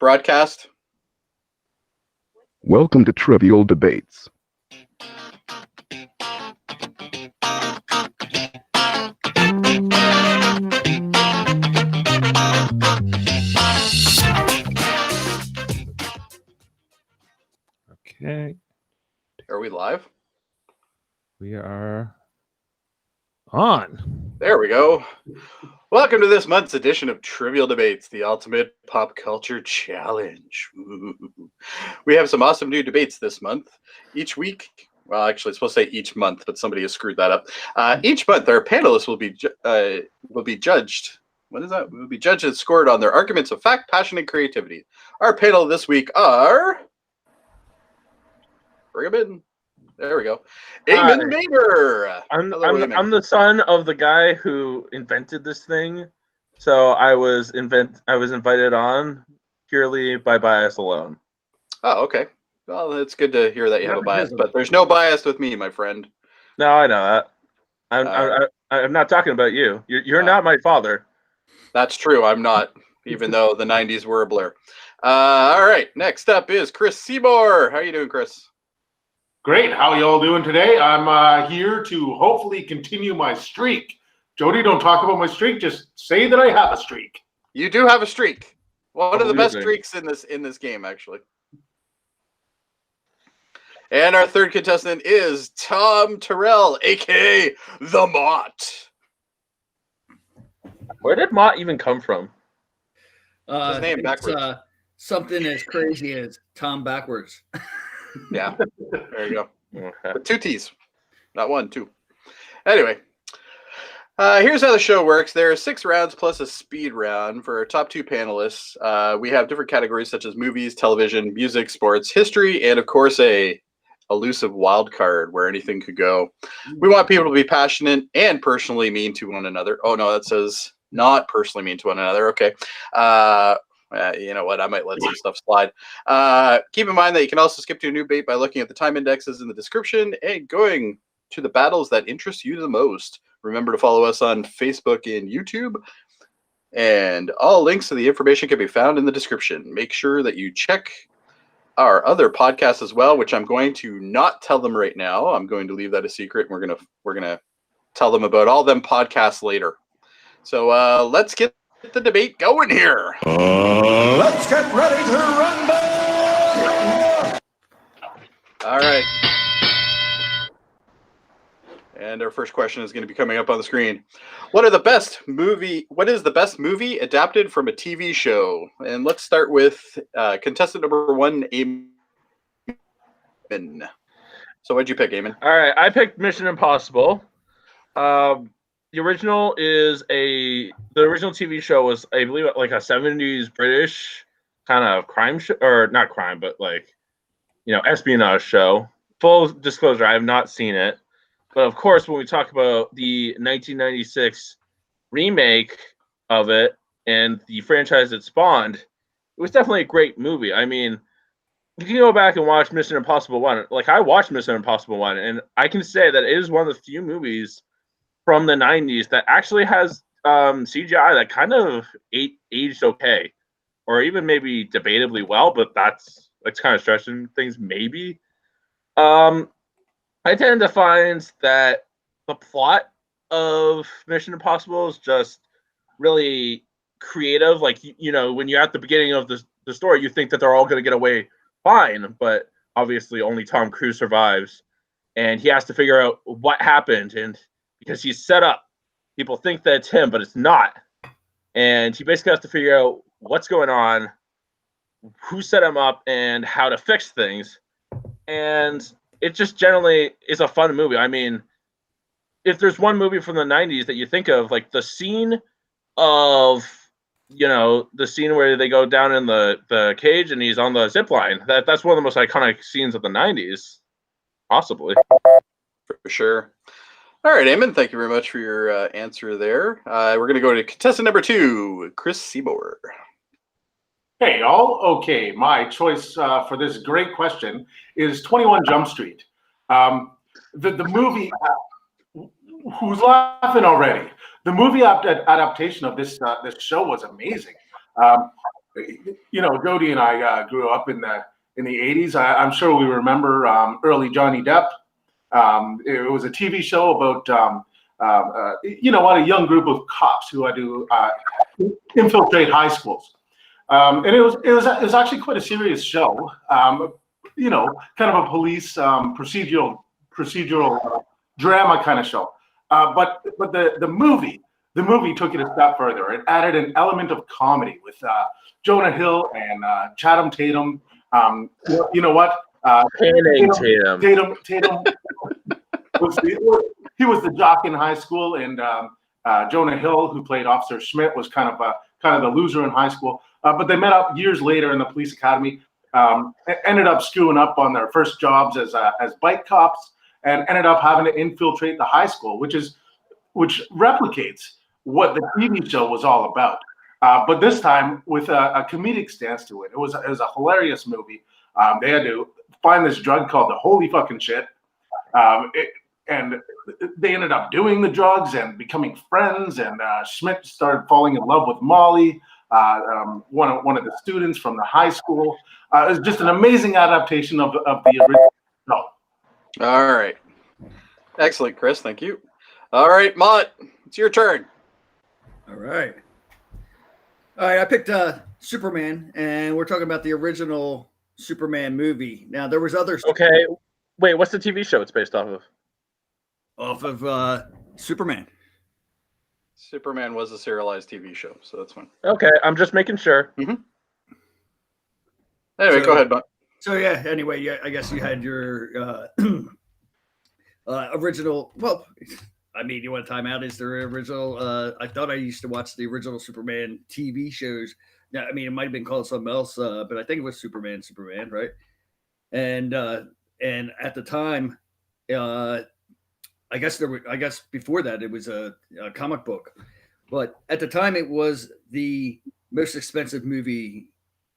broadcast. Welcome to Trivial Debates. Okay. Are we live? We are on. There we go. Welcome to this month's edition of Trivial Debates, the ultimate pop culture challenge. Ooh. We have some awesome new debates this month. Each week, well, actually, it's supposed to say each month, but somebody has screwed that up. Each month, our panelists will be judged. What is that? Will be judged and scored on their arguments of fact, passion, and creativity. Our panel this week are. Bring them in. There we go. Eamon Mader. I'm the son of the guy who invented this thing, so I was invited on purely by bias alone. Oh, okay. Well, it's good to hear that you have a bias, but there's no bias with me, my friend. No, I know that. I'm not talking about you. You're not my father. That's true. I'm not, even though the 90s were a blur. All right. Next up is Chris Seymour. How are you doing, Chris? Great. How y'all doing today? I'm here to hopefully continue my streak. Jody, don't talk about my streak. Just say that I have a streak. You do have a streak. One of the best streaks in this game, actually. And our third contestant is Tom Tyrell, aka the Mott. Where did Mott even come from? His name backwards. Something as crazy as Tom backwards. Yeah, there you go. With two T's, not one, two. Anyway, here's how the show works. There are 6 rounds plus a speed round for our top 2 panelists. We have different categories such as movies, television, music, sports, history, and of course a elusive wild card where anything could go. We want people to be passionate and personally mean to one another. Oh no, that says not personally mean to one another. Okay. You know what? I might let some stuff slide. Keep in mind that you can also skip to a new debate by looking at the time indexes in the description and going to the battles that interest you the most. Remember to follow us on Facebook and YouTube. And all links to the information can be found in the description. Make sure that you check our other podcasts as well, which I'm going to not tell them right now. I'm going to leave that a secret. We're gonna tell them about all them podcasts later. So let's get the debate going here. Let's get ready to rumble! All right. And our first question is going to be coming up on the screen. What is the best movie adapted from a TV show? And let's start with contestant number 1, Eamon. So what'd you pick, Eamon? All right, I picked Mission Impossible. The original TV show was, I believe, like a 70s British kind of crime show, or not crime, but like, espionage show. Full disclosure, I have not seen it. But of course, when we talk about the 1996 remake of it and the franchise it spawned, it was definitely a great movie. I mean, you can go back and watch Mission Impossible 1. Like, I watched Mission Impossible 1, and I can say that it is one of the few movies from the 90s that actually has CGI that kind of aged okay, or even maybe debatably well, but that's kind of stretching things maybe. I tend to find that the plot of Mission Impossible is just really creative. Like, when you're at the beginning of the story, you think that they're all going to get away fine, but obviously only Tom Cruise survives, and he has to figure out what happened, and because he's set up, people think that it's him, but it's not. And he basically has to figure out what's going on, who set him up, and how to fix things. And it just generally is a fun movie. I mean, if there's one movie from the 90s that you think of, like the scene of, the scene where they go down in the cage and he's on the zip line, that's one of the most iconic scenes of the 90s, possibly. For sure. All right, Eamon, thank you very much for your answer there. We're going to go to contestant number 2, Chris Seymour. Hey, y'all. Okay, my choice for this great question is 21 Jump Street. The movie, who's laughing already? The movie adaptation of this show was amazing. you know, Jody and I grew up in the '80s. I'm sure we remember early Johnny Depp. It was a TV show about you know what, a young group of cops who had to infiltrate high schools, and it was actually quite a serious show. You know, kind of a police procedural drama kind of show. But the movie took it a step further. It added an element of comedy with Jonah Hill and Channing Tatum. You know what? Tatum he was the jock in high school, and Jonah Hill, who played Officer Schmidt, was kind of the loser in high school. But they met up years later in the police academy. Ended up screwing up on their first jobs as bike cops, and ended up having to infiltrate the high school, which replicates what the TV show was all about. But this time with a comedic stance to it. It was a hilarious movie. They had to find this drug called the holy fucking shit. And they ended up doing the drugs and becoming friends. And Schmidt started falling in love with Molly, one of the students from the high school. It was just an amazing adaptation of the original show. All right. Excellent, Chris. Thank you. All right, Mott, it's your turn. All right. I picked Superman, and we're talking about the original Superman movie. Now, there was others. Okay. Wait, what's the TV show it's based off of? Off of Superman. Superman was a serialized TV show, so that's fine. Okay, I'm just making sure. Mm-hmm. Anyway, go ahead, Mott. So yeah. Anyway, yeah. I guess you had your original. Well, I mean, you want to time out? Is there original? I thought I used to watch the original Superman TV shows. Now, I mean, it might have been called something else, but I think it was Superman, right? And at the time, I guess before that it was a comic book, but at the time it was the most expensive movie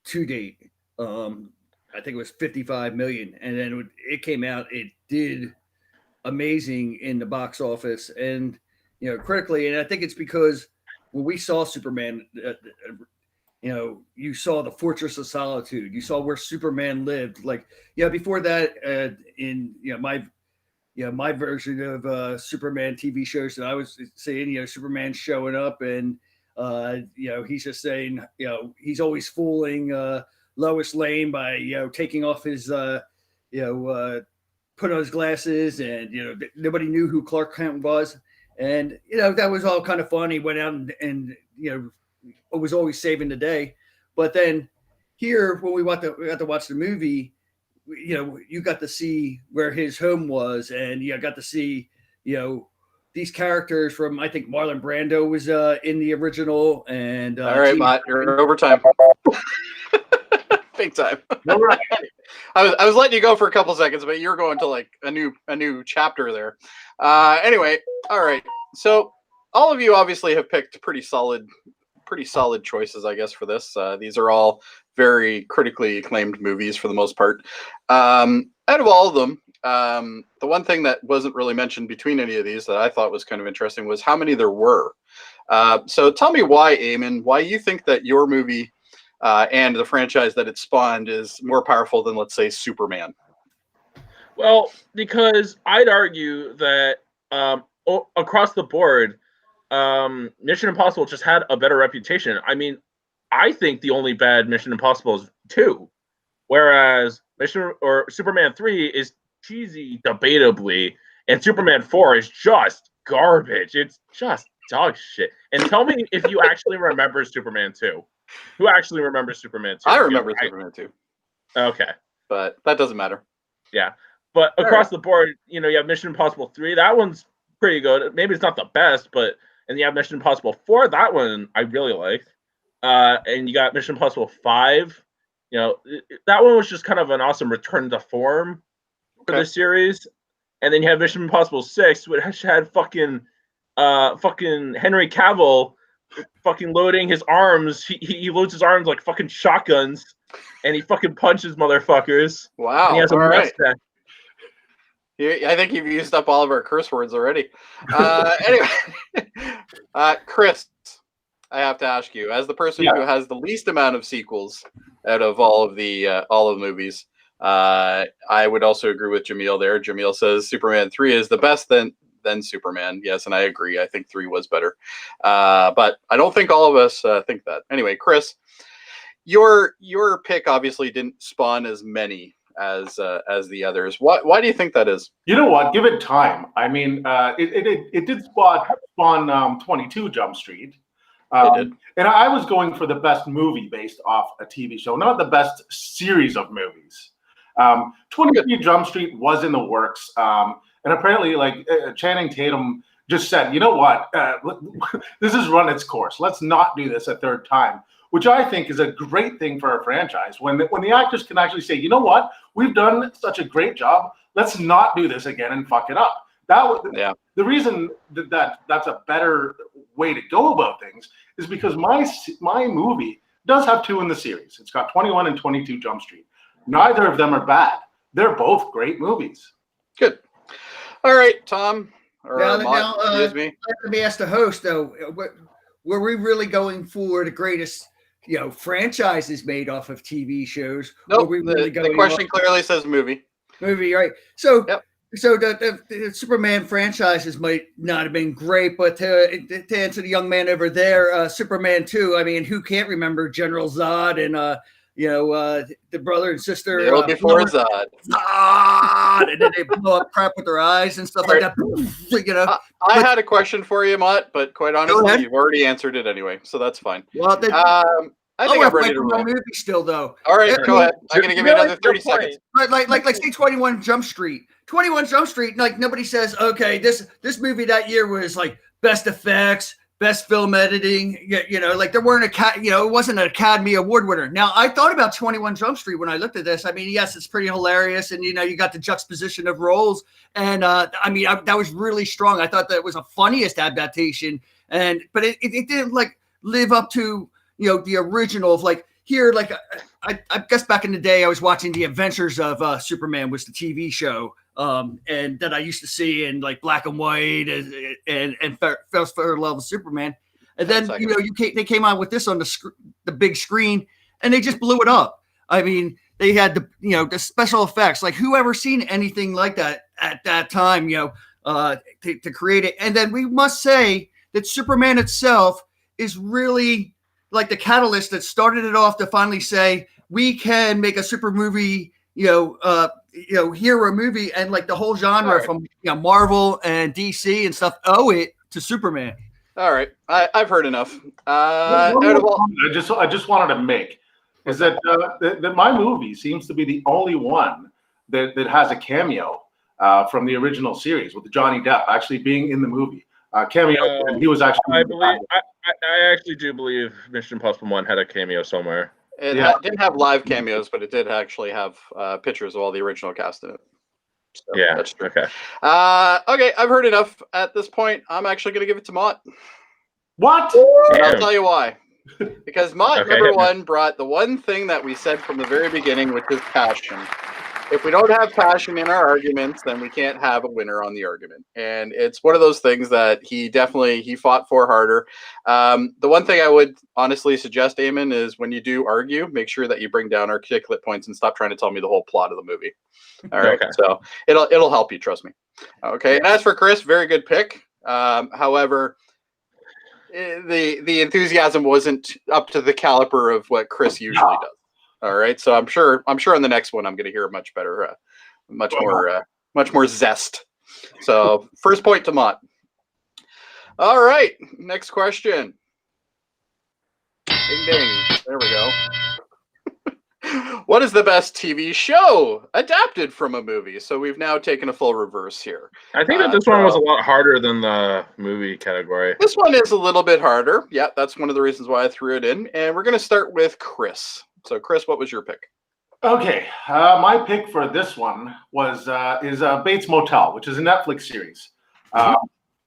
to date. I think it was $55 million, and then it came out. It did amazing in the box office, and critically. And I think it's because when we saw Superman, you saw the Fortress of Solitude. You saw where Superman lived. Like, before that, in my version of Superman TV shows that I was seeing, Superman showing up and he's just saying, he's always fooling Lois Lane by taking off his put on his glasses, and nobody knew who Clark Kent was, and that was all kind of fun. He went out and was always saving the day. But then here, when we got to watch the movie, you got to see where his home was, and you got to see these characters from, I think Marlon Brando was in the original. And all right, Mott, you're over time. Big time. All right. I was letting you go for a couple seconds, but you're going to like a new chapter there. Anyway, all right. So all of you obviously have picked pretty solid choices, I guess, for this. These are all very critically acclaimed movies for the most part. Out of all of them, the one thing that wasn't really mentioned between any of these that I thought was kind of interesting was how many there were. So tell me why, Eamon, why you think that your movie and the franchise that it spawned is more powerful than, let's say, Superman. Well, because I'd argue that across the board, Mission Impossible just had a better reputation. I mean, I think the only bad Mission Impossible is 2, whereas Superman 3 is cheesy, debatably, and Superman 4 is just garbage. It's just dog shit. And tell me if you actually remember Superman 2. Who actually remembers Superman 2? I remember Superman 2. Okay. But that doesn't matter. Yeah. But across the board, you have Mission Impossible 3. That one's pretty good. Maybe it's not the best, but and you have Mission Impossible 4. That one I really liked. And you got Mission Impossible 5. That one was just kind of an awesome return to form for the series. And then you have Mission Impossible 6, which had fucking Henry Cavill fucking loading his arms. He loads his arms like fucking shotguns, and he fucking punches motherfuckers. Wow. And he has a mustache. I think you've used up all of our curse words already. Anyway, Chris, I have to ask you, as the person Yeah. who has the least amount of sequels out of all of the movies, I would also agree with Jamil there. Jamil says Superman 3 is the best than Superman. Yes, and I agree. I think 3 was better. But I don't think all of us think that. Anyway, Chris, your pick obviously didn't spawn as many as the others. Why do you think that is? You know what? Give it time. I mean, it did spawn 22 Jump Street. It did. And I was going for the best movie based off a TV show, not the best series of movies. 23 Jump Street was in the works. And apparently, like Channing Tatum just said, you know what? This has run its course. Let's not do this a third time, which I think is a great thing for a franchise. When the actors can actually say, you know what? We've done such a great job. Let's not do this again and fuck it up. The reason that's a better way to go about things is because my movie does have 2 in the series. It's got 21 and 22 Jump Street. Neither of them are bad. They're both great movies. Good. All right, Tom. Or Now, excuse me. let me ask the host though. Were we really going for the greatest, franchises made off of TV shows? Nope. Were we really The question clearly says movie. Movie, right? So, Yep. so the Superman franchises might not have been great, but to answer the young man over there, Superman 2. I mean, who can't remember General Zod and the brother and sister Before Zod. Zod, and then they blow up crap with their eyes and stuff like that. I had a question for you, Mott, but quite honestly, you've already answered it anyway, so that's fine. Well, I think I'm ready to roll. Movie still though. All right, go ahead. I'm gonna give you another 30 seconds. Like say 21 Jump Street. 21 Jump Street. Like nobody says, okay, this movie that year was like best effects, best film editing. Like there weren't it wasn't an Academy Award winner. Now I thought about 21 Jump Street when I looked at this. I mean, yes, it's pretty hilarious, and you got the juxtaposition of roles, and that was really strong. I thought that was the funniest adaptation, but it didn't like live up to the original of like here. Like I guess back in the day, I was watching The Adventures of Superman was the TV show. And that I used to see in like black and white and Felt for Love of Superman. And then, they came out with this on the big screen and they just blew it up. I mean, they had the special effects, like whoever seen anything like that at that time, to create it. And then we must say that Superman itself is really like the catalyst that started it off to finally say, we can make a super movie, hero movie, and like the whole genre from Marvel and DC and stuff owe it to Superman. All right, I've heard enough. I just wanted to make is that that my movie seems to be the only one that has a cameo from the original series, with Johnny Depp actually being in the movie. Cameo, and he was actually. I actually do believe Mission Impossible 1 had a cameo somewhere. It didn't have live cameos, but it did actually have pictures of all the original cast in it. So that's true. Okay. Okay, I've heard enough at this point. I'm actually going to give it to Mott. What? And I'll tell you why. Because Mott, number one, brought the one thing that we said from the very beginning, which is passion. If we don't have passion in our arguments, then we can't have a winner on the argument. And it's one of those things that he fought for harder. The one thing I would honestly suggest, Eamon, is when you do argue, make sure that you bring down articulate points and stop trying to tell me the whole plot of the movie. All right. Okay. So it'll help you, trust me. Okay. And as for Chris, very good pick. However, the enthusiasm wasn't up to the caliber of what Chris usually does. All right, so I'm sure on the next one I'm going to hear much better, much more zest. So first point to Mott. All right, next question. Ding ding. There we go. What is the best TV show adapted from a movie? So we've now taken a full reverse here. I think that this one was a lot harder than the movie category. This one is a little bit harder. Yeah, that's one of the reasons why I threw it in. And we're going to start with Chris. So, Chris, what was your pick? Okay, my pick for this one is Bates Motel, which is a Netflix series.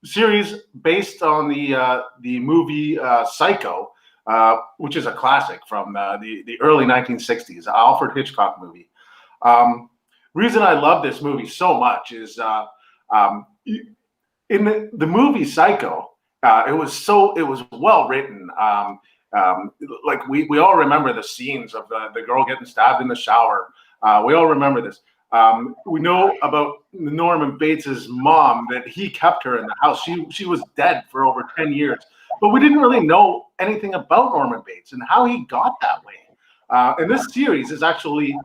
Series based on the movie Psycho, which is a classic from the early 1960s, Alfred Hitchcock movie. Reason I love this movie so much is in the movie Psycho, It was well written. Like we all remember the scenes of the girl getting stabbed in the shower. We all remember this. We know about Norman Bates's mom, that he kept her in the house. She was dead for over 10 years, but we didn't really know anything about Norman Bates and how he got that way. And this series is actually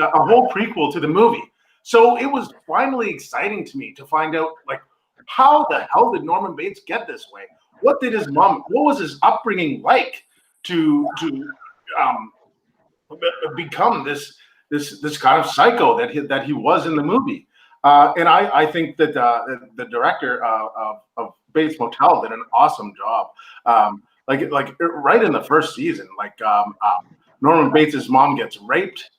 a whole prequel to the movie. So it was finally exciting to me to find out, like, how the hell did Norman Bates get this way? What was his upbringing like to become this kind of psycho that he was in the movie? And I think that the director of Bates Motel did an awesome job. Like right in the first season, Norman Bates's mom gets raped.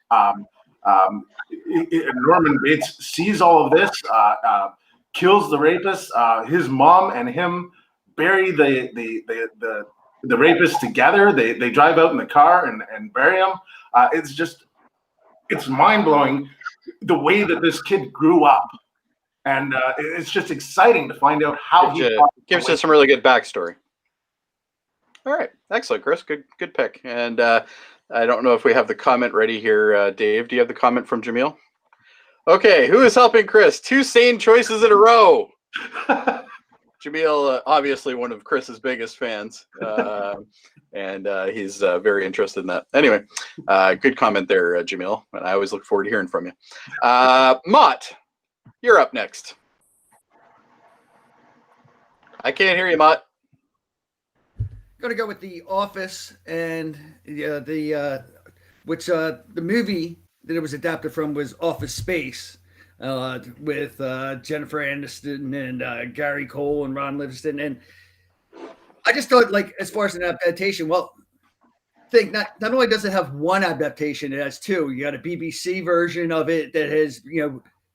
Norman Bates sees all of this, kills the rapist. His mom and him bury the rapist together. They drive out in the car and bury him. It's mind blowing the way that this kid grew up, and it's just exciting to find out how he gives us some really good backstory. All right, excellent, Chris. Good pick. And I don't know if we have the comment ready here. Dave, do you have the comment from Jamil? Okay, who is helping Chris? 2 sane choices in a row. Jamil, obviously one of Chris's biggest fans, and he's very interested in that. Anyway, good comment there, Jamil, and I always look forward to hearing from you. Mott, you're up next. I can't hear you, Mott. Going to go with The Office, and the movie that it was adapted from was Office Space, with Jennifer Aniston and Gary Cole and Ron Livingston. And I just thought, like, as far as an adaptation, not only does it have one adaptation, it has 2. You got a BBC version of it that has,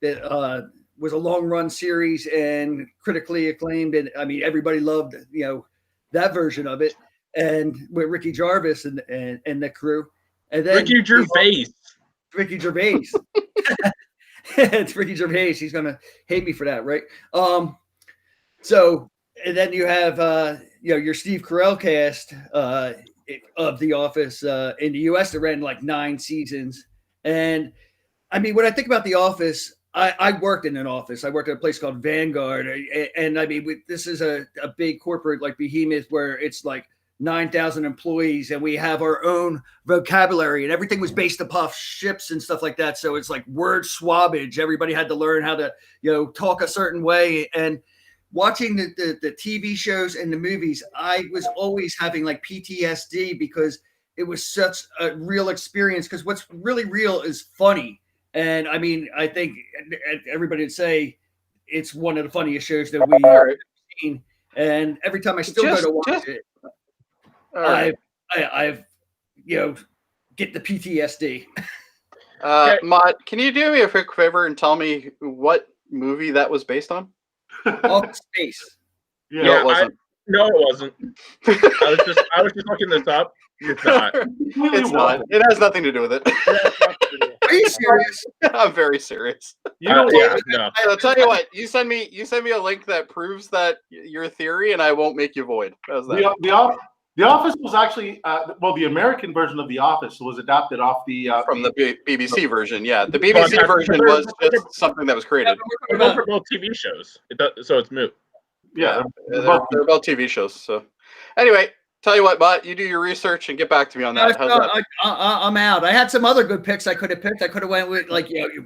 that was a long run series and critically acclaimed, and I mean everybody loved that version of it, and with Ricky Gervais and the crew, and then Ricky Gervais. It's Ricky Gervais. He's gonna hate me for that, right? So, and then you have your Steve Carell cast of The Office in the U.S. that ran like 9 seasons, and I mean when I think about The Office, I worked in an office. I worked at a place called Vanguard, and I mean this is a big corporate like behemoth where it's like 9,000 employees, and we have our own vocabulary, and everything was based upon ships and stuff like that. So it's like word swabbage. Everybody had to learn how to, talk a certain way. And watching the TV shows and the movies, I was always having like PTSD because it was such a real experience. Because what's really real is funny. And I mean, I think everybody would say it's one of the funniest shows that we've seen. And every time I still go to watch it, I've get the PTSD. Mott, can you do me a quick favor and tell me what movie that was based on? Office Space. No, it wasn't. No, it wasn't. I was just looking this up. It's not. It's not. It has nothing to do with it. Are you serious? I'm very serious. No. I'll tell you what. You send me a link that proves that your theory, and I won't make you void. How's that? The Office was actually the American version of The Office was adapted off from the BBC version. Yeah, the BBC version was just something that was created. They're both TV shows. So it's moot. Yeah, they're both TV shows. So anyway, tell you what, Mott, you do your research and get back to me on that. How's that? I'm out. I had some other good picks I could have picked. I could have went with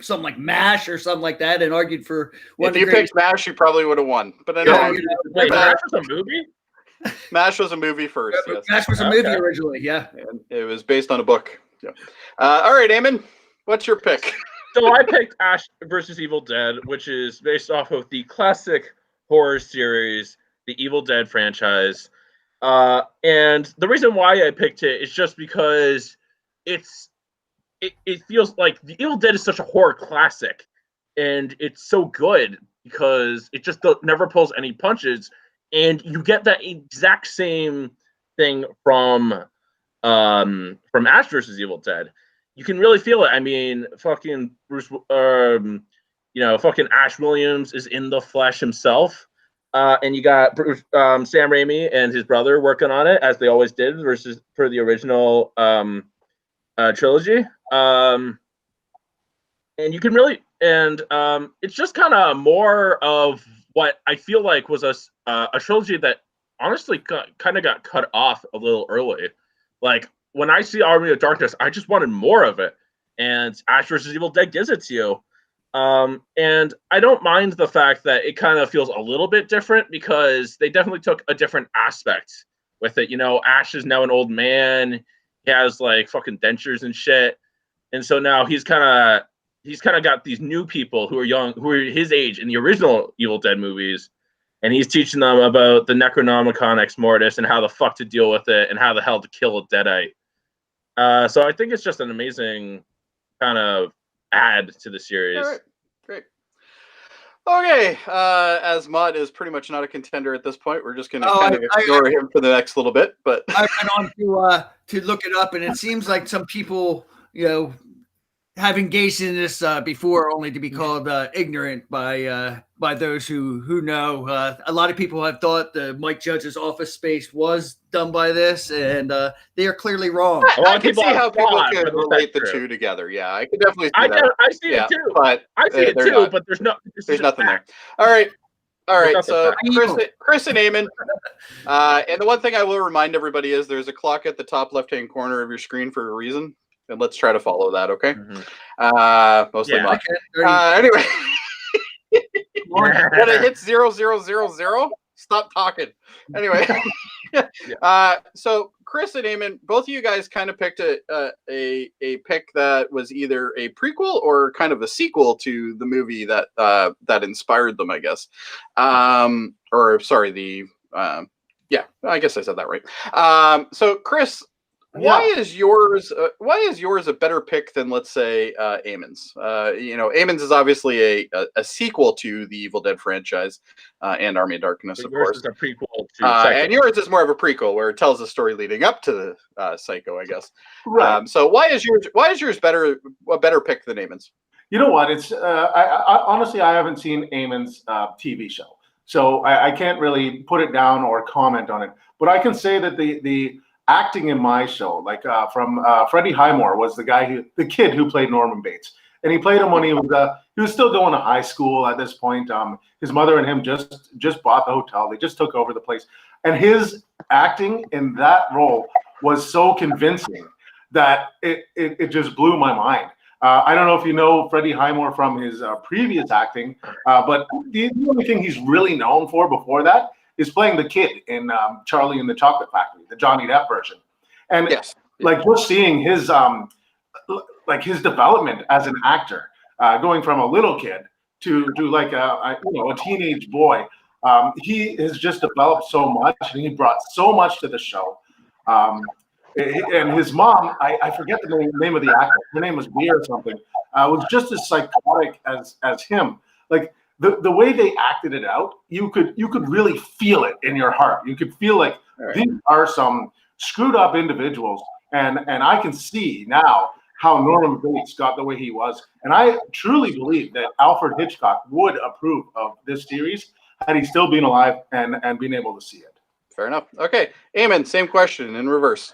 something like MASH or something like that and argued for one. If you picked MASH, you probably would have won. But anyway, wait, MASH was a movie? MASH was a movie first. Yes. MASH was a movie originally, yeah. And it was based on a book. Yeah. All right, Eamon, what's your pick? So I picked Ash versus Evil Dead, which is based off of the classic horror series, the Evil Dead franchise. And the reason why I picked it is just because it feels like the Evil Dead is such a horror classic, and it's so good because it just never pulls any punches. And you get that exact same thing from Ash versus Evil Dead. You can really feel it. I mean, fucking fucking Ash Williams is in the flesh himself. and you got Sam Raimi and his brother working on it as they always did, versus for the original trilogy. And you can really, and it's just kind of more of what I feel like was a trilogy that honestly kind of got cut off a little early. Like when I see Army of Darkness, I just wanted more of it, and Ash vs. Evil Dead gives it to you. And I don't mind the fact that it kind of feels a little bit different because they definitely took a different aspect with it. You know, Ash is now an old man. He has like fucking dentures and shit. And so now he's kind of got these new people who are young, who are his age in the original Evil Dead movies. And he's teaching them about the Necronomicon Ex Mortis and how the fuck to deal with it and how the hell to kill a Deadite. So I think it's just an amazing kind of add to the series. All right, great. Okay, as Mott is pretty much not a contender at this point, we're just going to kind of ignore him for the next little bit. But I went on to look it up, and it seems like some people, have engaged in this before, only to be called ignorant by those who know. A lot of people have thought the Mike Judge's Office Space was done by this, and they are clearly wrong. I can see how people could relate the two together. Yeah, I could definitely see that. I see it too. But I see it too, but there's nothing there. All right. So Chris and Eamon. And the one thing I will remind everybody is there's a clock at the top left-hand corner of your screen for a reason. And let's try to follow that, okay? Mm-hmm. Mostly Mott. Anyway. When it hits 0000, stop talking. Anyway. So Chris and Eamon, both of you guys kind of picked a pick that was either a prequel or kind of a sequel to the movie that that inspired them, I guess. Or sorry, yeah, I guess I said that right. So Chris, why is yours a better pick than, let's say, Eamon's? Eamon's is obviously a sequel to the Evil Dead franchise and Army of Darkness, of course. Is a prequel to and yours is more of a prequel where it tells the story leading up to the Psycho, I guess. Right. So why is yours a better pick than Eamon's? You know what? It's I honestly I haven't seen Eamon's TV show, so I can't really put it down or comment on it. But I can say that the acting in my show, like from Freddie Highmore was the kid who played Norman Bates, and he played him when he was still going to high school at this point. His mother and him just bought the hotel. They just took over the place, and his acting in that role was so convincing that it just blew my mind. I don't know if you know Freddie Highmore from his previous acting, but the only thing he's really known for before that is playing the kid in Charlie and the Chocolate Factory, the Johnny Depp version. And like just seeing his his development as an actor, going from a little kid to like a teenage boy, he has just developed so much, and he brought so much to the show. And his mom, I forget the name of the actor. Her name was Bea or something. Was just as psychotic as him. Like the way they acted it out, you could really feel it in your heart. You could feel like these are some screwed up individuals, and I can see now how Norman Bates got the way he was. And I truly believe that Alfred Hitchcock would approve of this series had he still been alive and been able to see it. Fair enough. Okay, Eamon, same question in reverse.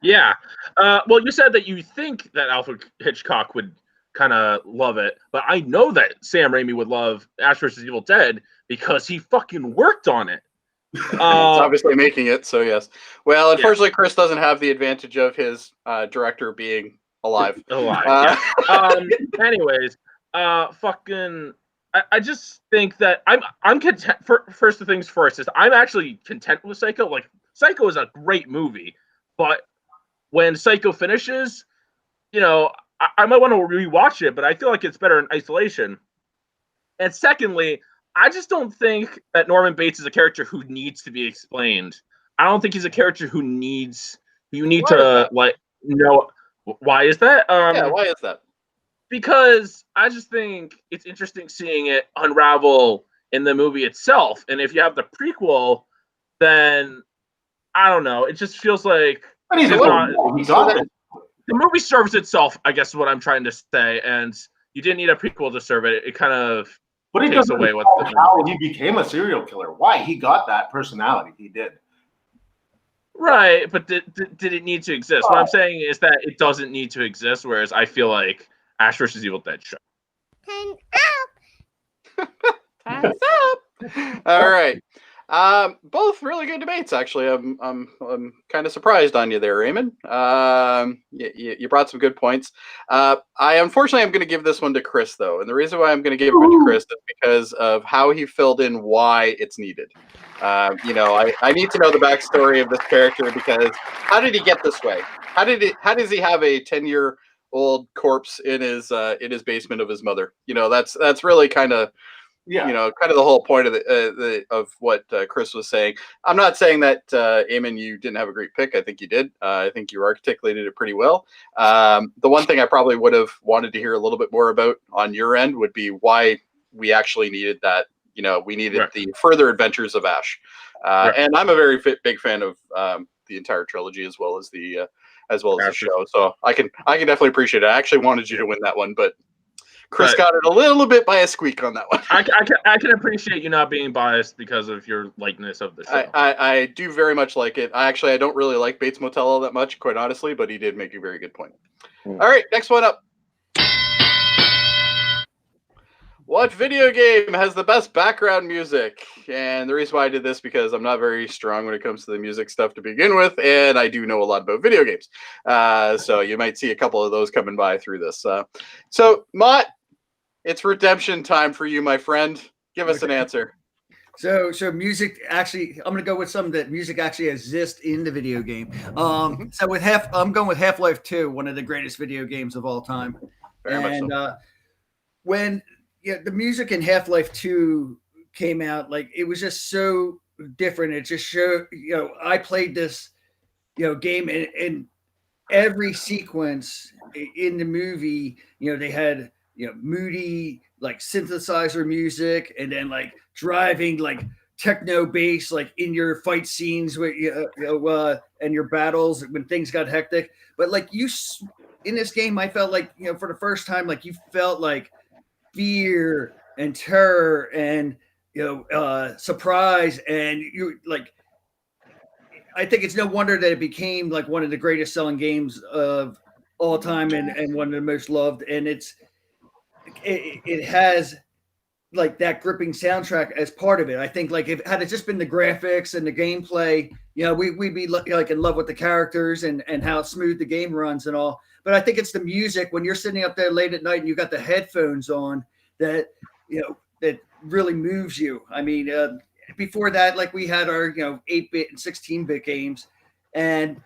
Yeah. Well, you said that you think that Alfred Hitchcock would kind of love it, but I know that Sam Raimi would love Ash vs. Evil Dead because he fucking worked on it. It's obviously making it, so yes. Well, unfortunately, Chris doesn't have the advantage of his director being alive. Anyways, fucking, I just think that I'm content. First things first is I'm actually content with Psycho. Like, Psycho is a great movie, but when Psycho finishes, I might want to rewatch it, but I feel like it's better in isolation. And secondly, I just don't think that Norman Bates is a character who needs to be explained. I don't think he's a character who you need to know. Why is that? Why is that? Because I just think it's interesting seeing it unravel in the movie itself. And if you have the prequel, then I don't know. It just feels like the movie serves itself, I guess is what I'm trying to say. And you didn't need a prequel to serve it. It kind of But it takes doesn't away what tell how he became a serial killer. Why he got that personality he did. Right, but did it need to exist? What I'm saying is that it doesn't need to exist, whereas I feel like Ash vs. Evil Dead should. Time's up. All right. Both really good debates, actually. I'm kind of surprised on you there, Raymond. You brought some good points. I unfortunately am going to give this one to Chris, though, and the reason why I'm going to give it to Chris is because of how he filled in why it's needed. I need to know the backstory of this character, because how did he get this way? How does he have a 10-year-old corpse in his basement of his mother? That's really kind of. Yeah. Kind of the whole point of what Chris was saying. I'm not saying that, Eamon, you didn't have a great pick. I think you did. I think you articulated it pretty well. The one thing I probably would have wanted to hear a little bit more about on your end would be why we actually needed that. We needed Right. the further adventures of Ash. Right. And I'm a very big fan of the entire trilogy as well as the show. So I can definitely appreciate it. I actually wanted you to win that one, but Chris got it a little bit by a squeak on that one. I can appreciate you not being biased because of your likeness of the show. I do very much like it. I don't really like Bates Motel all that much, quite honestly, but he did make a very good point. All right, next one up. What video game has the best background music? And the reason why I did this, because I'm not very strong when it comes to the music stuff to begin with, and I do know a lot about video games. So you might see a couple of those coming by through this. So, Mott, it's redemption time for you, my friend. Give us an answer. So music actually, I'm gonna go with something that music actually exists in the video game. So I'm going with Half-Life 2, one of the greatest video games of all time. Very much so. When the music in Half-Life 2 came out, like, it was just so different. It just showed, I played this, game, and every sequence in the movie, they had, moody, like, synthesizer music, and then, like, driving, like, techno bass, like, in your fight scenes with and your battles when things got hectic. But, like, in this game, I felt like, for the first time, like, you felt like fear and terror and surprise, and you, like, I think it's no wonder that it became like one of the greatest selling games of all time and one of the most loved. And it has like that gripping soundtrack as part of it. I think, like, if had it just been the graphics and the gameplay, we'd be like in love with the characters and how smooth the game runs and all. But I think it's the music when you're sitting up there late at night and you got the headphones on that that really moves you. I mean, before that, like, we had our 8-bit and 16-bit games, and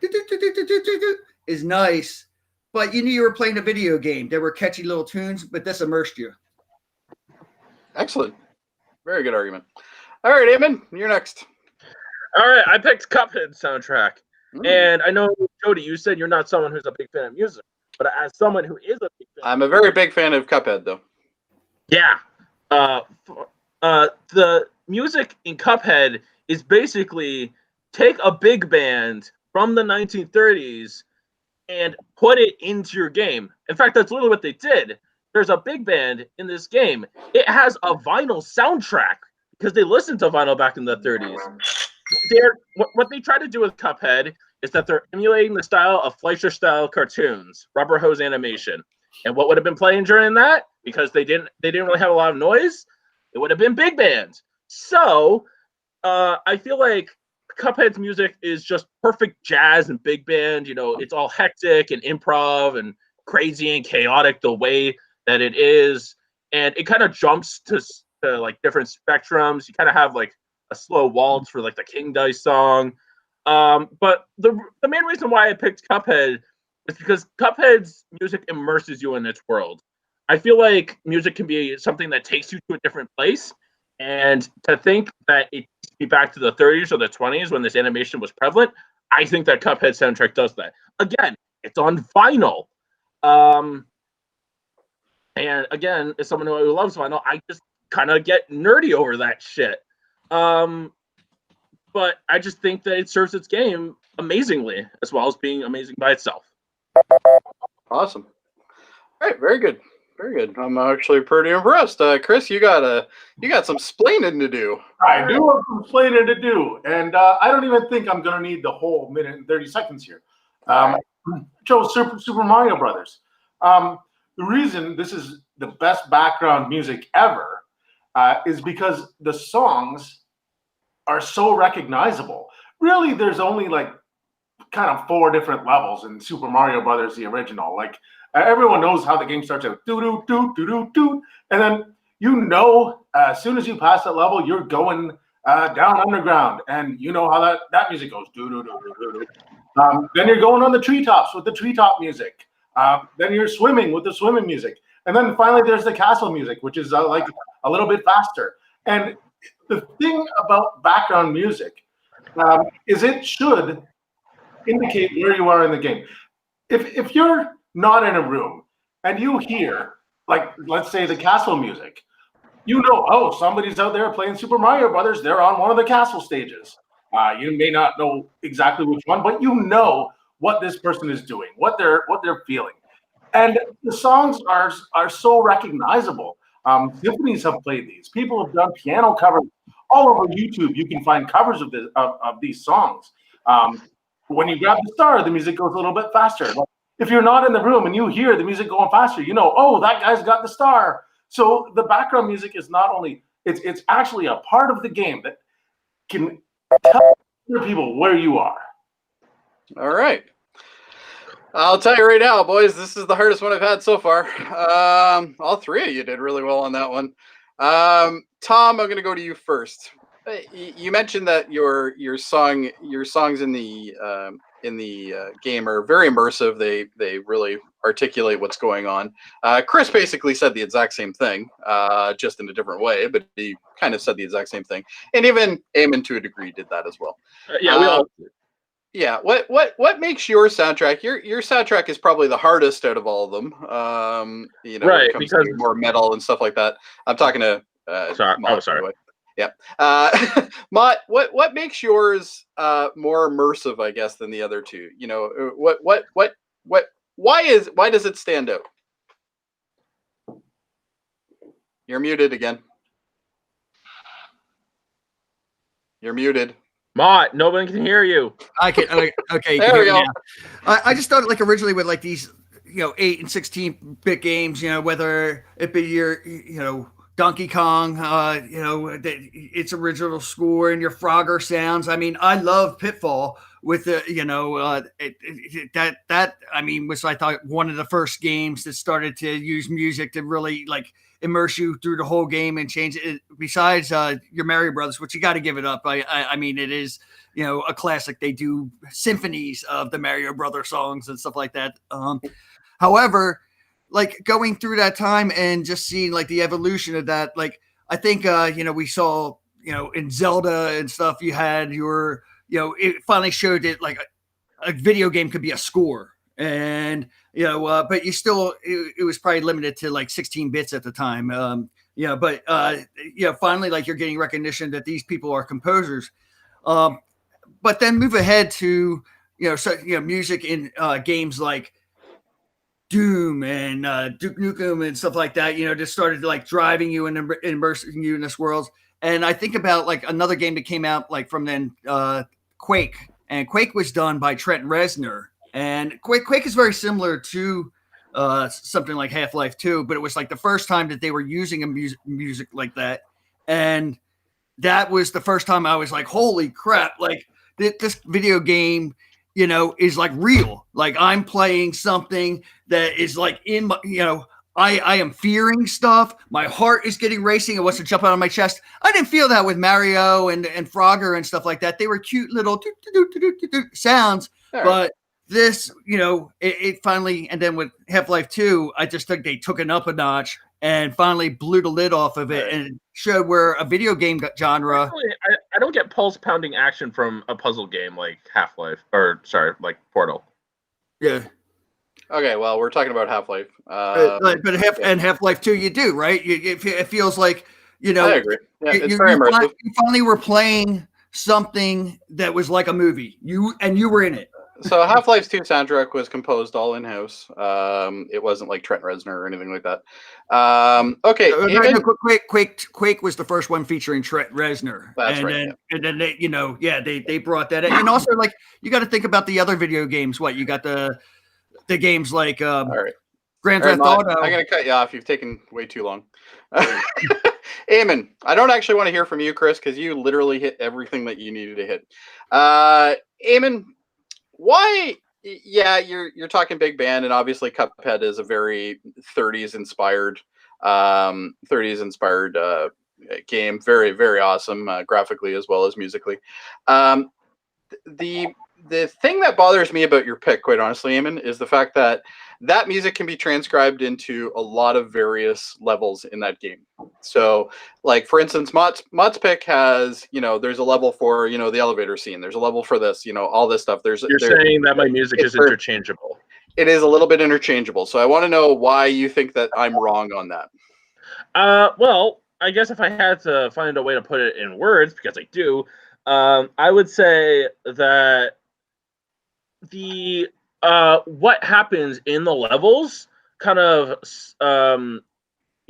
is nice, but you knew you were playing a video game. There were catchy little tunes, but this immersed you. Excellent. Very good argument. All right, Eamon, you're next. All right, I picked Cuphead soundtrack. And I know, Jody, you said you're not someone who's a big fan of music, but as someone who is a big fan, I'm a very big fan of Cuphead, though. Yeah. The music in Cuphead is basically take a big band from the 1930s and put it into your game. In fact, that's literally what they did. There's a big band in this game. It has a vinyl soundtrack because they listened to vinyl back in the 30s. What they try to do with Cuphead is that they're emulating the style of Fleischer-style cartoons, rubber hose animation. And what would have been playing during that? Because they didn't really have a lot of noise. It would have been big band. So I feel like Cuphead's music is just perfect jazz and big band. It's all hectic and improv and crazy and chaotic the way that it is, and it kind of jumps to like different spectrums. You kind of have like a slow waltz for like the King Dice song. But the main reason why I picked Cuphead is because Cuphead's music immerses you in its world. I feel like music can be something that takes you to a different place. And to think that it takes me back to the 30s or the 20s when this animation was prevalent, I think that Cuphead soundtrack does that. Again, it's on vinyl. And again, as someone who loves vinyl, I just kind of get nerdy over that shit. But I just think that it serves its game amazingly, as well as being amazing by itself. Awesome. All right, very good. Very good. I'm actually pretty impressed. Chris, you got some splaining to do. I do have some explaining to do, and I don't even think I'm going to need the whole minute and 30 seconds here. Chose Super Mario Brothers. The reason this is the best background music ever is because the songs are so recognizable. Really, there's only like kind of 4 different levels in Super Mario Brothers, the original. Like everyone knows how the game starts out, doo doo doo doo doo doo, and then as soon as you pass that level, you're going down underground, and you know how that music goes, doo doo doo doo doo. Then you're going on the treetops with the treetop music. Then you're swimming with the swimming music, and then finally there's the castle music, which is like a little bit faster. And the thing about background music is it should indicate where you are in the game. If you're not in a room and you hear, like, let's say the castle music, you know, oh, somebody's out there playing Super Mario Brothers. They're on one of the castle stages. You may not know exactly which one, but you know what this person is doing, what they're feeling. And the songs are so recognizable. Symphonies have played these. People have done piano covers all over YouTube. You can find covers of these songs. When you grab the star, the music goes a little bit faster. If you're not in the room and you hear the music going faster, you know, oh, that guy's got the star. So the background music is not only, it's actually a part of the game that can tell other people where you are. All right. I'll tell you right now, boys, this is the hardest one I've had so far. All 3 of you did really well on that one. Tom, I'm going to go to you first. You mentioned that your songs in the game are very immersive. They really articulate what's going on. Chris basically said the exact same thing, just in a different way, but he kind of said the exact same thing. And even Eamon, to a degree, did that as well. Yeah, we all. Yeah. What makes your soundtrack? Your soundtrack is probably the hardest out of all of them. Right, when it comes to more metal and stuff like that. I'm talking to. Sorry. Mott, sorry. Yeah. Mott, what makes yours more immersive, I guess, than the other 2? You know, why does it stand out? You're muted again. You're muted. Mott, nobody can hear you. I can. Okay. There we go. I just thought, like, originally with like these, 8 and 16-bit games, whether it be your, Donkey Kong, its original score and your Frogger sounds. I mean, I love Pitfall with the, was, I thought, one of the first games that started to use music to really like immerse you through the whole game and change it. Besides your Mario Brothers, which you got to give it up. I mean, it is, a classic. They do symphonies of the Mario Brothers songs and stuff like that. However, like going through that time and just seeing like the evolution of that, like I think we saw in Zelda and stuff, you had your it finally showed that like a video game could be a score, and but you still it was probably limited to like 16 bits at the time. Finally, like you're getting recognition that these people are composers. But then move ahead to music in games like Doom and Duke Nukem and stuff like that, just started like driving you and immersing you in this world. And I think about like another game that came out like from then, Quake, and Quake was done by Trent Reznor. And Quake is very similar to something like Half-Life 2, but it was like the first time that they were using a music like that. And that was the first time I was like, holy crap, like this video game is like real. Like I'm playing something that is like in my, I am fearing stuff. My heart is getting racing. It wants to jump out of my chest. I didn't feel that with Mario and Frogger and stuff like that. They were cute little sounds, but this, it finally, and then with Half-Life 2, I just think they took it up a notch and finally blew the lid off of it and showed where a video game genre. I don't get pulse pounding action from a puzzle game like Half-Life, like Portal. Yeah. Okay, well, we're talking about Half-Life. And Half-Life 2, you do, right? It feels like, I agree. Yeah, it's very immersive. You finally were playing something that was like a movie. You were in it. So Half-Life 2 soundtrack was composed all in-house. It wasn't like Trent Reznor or anything like that. Okay, Quake was the first one featuring Trent Reznor. That's and right, Then, And then they brought that in. And also, like, you got to think about the other video games. What you got the games like all right. Grand All right, Theft Mott, Auto. I'm gonna cut you off. You've taken way too long. Eamon, I don't actually want to hear from you, Chris, because you literally hit everything that you needed to hit. Eamon, why? Yeah, you're talking big band, and obviously Cuphead is a very 30s inspired game. Very, very awesome graphically as well as musically. The thing that bothers me about your pick, quite honestly, Eamon, is the fact that music can be transcribed into a lot of various levels in that game. So, like, for instance, Mott's pick has, there's a level for, the elevator scene. There's a level for this, all this stuff. You're saying that my music is interchangeable. It is a little bit interchangeable. So I want to know why you think that I'm wrong on that. Well, I guess if I had to find a way to put it in words, because I do, I would say that the what happens in the levels kind of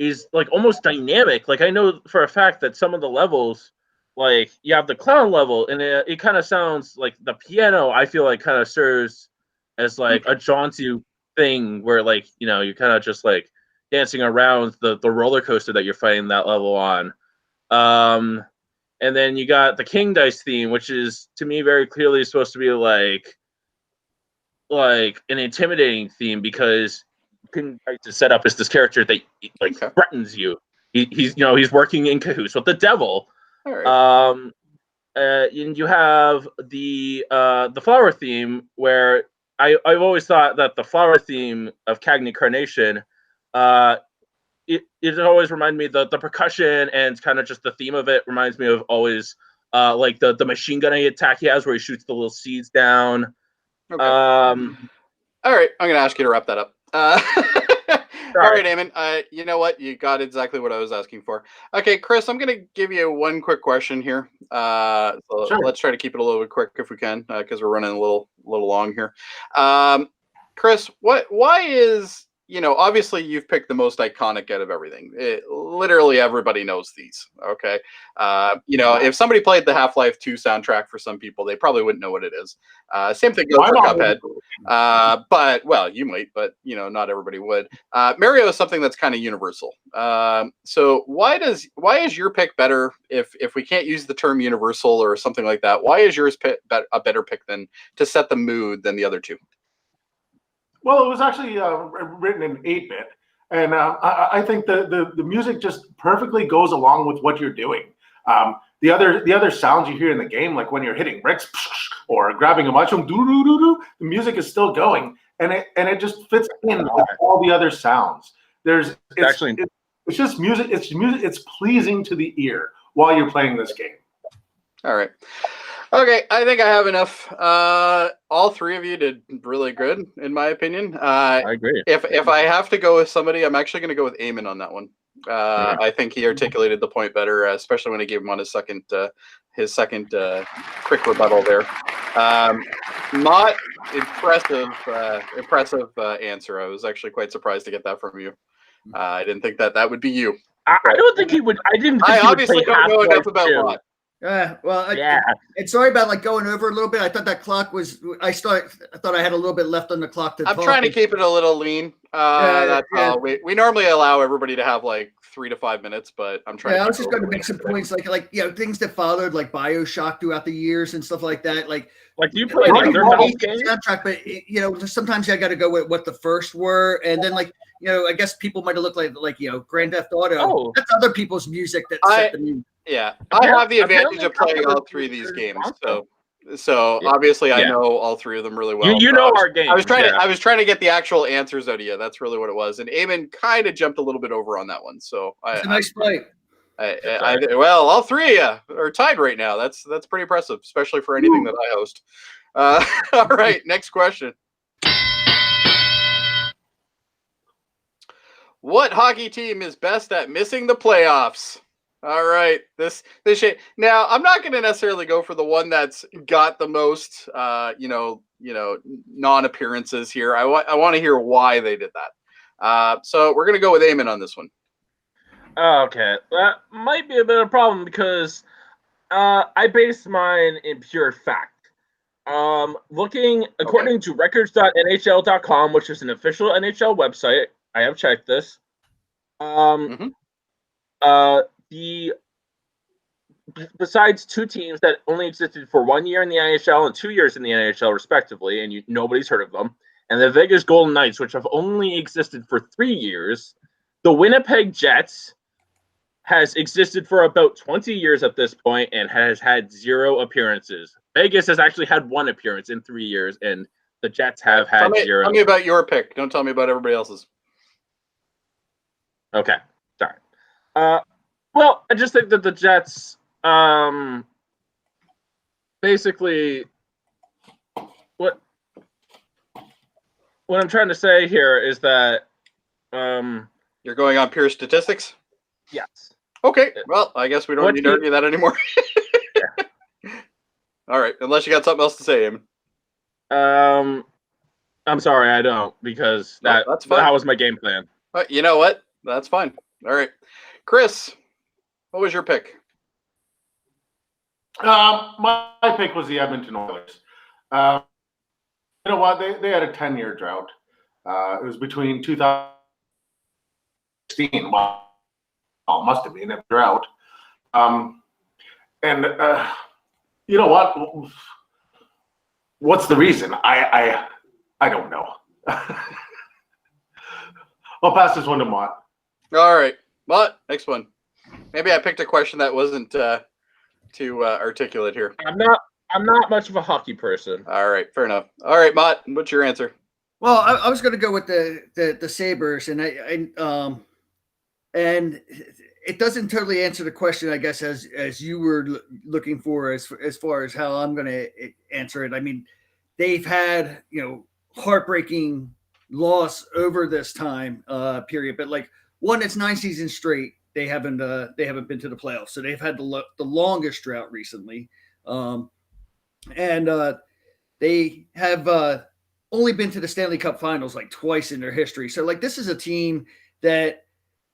is like almost dynamic. Like, I know for a fact that some of the levels, like, you have the clown level, and it kind of sounds like the piano, I feel like, kind of serves as like a jaunty thing where, like, you're kind of just like dancing around the roller coaster that you're fighting that level on. And then you got the King Dice theme, which is, to me, very clearly supposed to be like an intimidating theme, because King Dice is set up as this character that threatens you. He's working in cahoots with the devil. All right. And you have the flower theme, where I've always thought that the flower theme of Cagney Carnation, it always reminded me the percussion and kind of just the theme of it reminds me of always like the machine gun attack he has where he shoots the little seeds down. Okay. All right, I'm gonna ask you to wrap that up. All right, Eamon. You know what? You got exactly what I was asking for. Okay, Chris, I'm gonna give you one quick question here. Sure. Let's try to keep it a little bit quick if we can, because we're running a little long here. Chris, why is, obviously you've picked the most iconic out of everything. Literally everybody knows these. Okay. If somebody played the Half-Life 2 soundtrack for some people, they probably wouldn't know what it is. Same thing goes for Cuphead. But, well, you might, but, not everybody would. Mario is something that's kind of universal. So why is your pick better if we can't use the term universal or something like that? Why is yours a better pick than to set the mood than the other two? Well, it was actually written in 8-bit, and I think the music just perfectly goes along with what you're doing. The other sounds you hear in the game, like when you're hitting bricks or grabbing a mushroom, the music is still going, and it just fits in with all the other sounds. It's just music. It's music. It's pleasing to the ear while you're playing this game. All right. Okay, I think I have enough. All three of you did really good, in my opinion. I agree. If I have to go with somebody, I'm actually going to go with Eamon on that one. I think he articulated the point better, especially when I gave him on his second quick rebuttal there. Mott, impressive answer. I was actually quite surprised to get that from you. I didn't think that would be you. I don't think he would. I obviously don't know enough about Mott. And sorry about like going over a little bit. I thought that clock was. I thought I had a little bit left on the clock to. I'm trying to keep it a little lean. That's all. We normally allow everybody to have like 3 to 5 minutes, but I'm trying. I was just going to make some points, like things that followed, like BioShock throughout the years and stuff like that. Like you play other soundtrack, but sometimes I got to go with what the first were, and then I guess people might have looked like Grand Theft Auto. Oh. That's other people's music that set the music. Yeah, I have the advantage of playing all three of these games, so obviously I know all three of them really well. You know our game. I was trying to get the actual answers out of you. That's really what it was, and Eamon kind of jumped a little bit over on that one. So it's a nice play. Well, all three of you are tied right now. That's pretty impressive, especially for anything that I host. All right, next question. What hockey team is best at missing the playoffs? All right, this shit. Now, I'm not going to necessarily go for the one that's got the most, non-appearances here. I want to hear why they did that. So we're going to go with Eamon on this one. Okay, that might be a bit of a problem because I base mine in pure fact. Looking according to records.nhl.com, which is an official NHL website, I have checked this. Besides two teams that only existed for 1 year in the NHL and 2 years in the NHL, respectively, and nobody's heard of them, and the Vegas Golden Knights, which have only existed for 3 years, the Winnipeg Jets has existed for about 20 years at this point and has had 0 appearances. Vegas has actually had 1 appearance in 3 years, and the Jets have had 0. Tell me about your pick. Don't tell me about everybody else's. Okay, sorry. Well, I just think that the Jets, basically, what I'm trying to say here is that, you're going on pure statistics? Yes. Okay, well, I guess we don't need to argue that anymore. All right, unless you got something else to say, Eamon. I'm sorry, I don't, because that's fine. That was my game plan. You know what? That's fine. All right. Chris, what was your pick? My pick was the Edmonton Oilers. You know what? They had a 10-year drought. It was between 2016. Well, it must have been a drought. And you know what? What's the reason? I don't know. I'll pass this one to Mott. All right, Mott, next one. Maybe I picked a question that wasn't too articulate here. I'm not much of a hockey person. All right, fair enough. All right, Mott, what's your answer? Well, I was going to go with the Sabres, and and it doesn't totally answer the question, I guess, as you were looking for as far as how I'm going to answer it. I mean, they've had heartbreaking loss over this time period, but like it's 9 seasons straight. They haven't been to the playoffs, so they've had the longest drought recently, and they have only been to the Stanley Cup Finals like twice in their history. So like this is a team that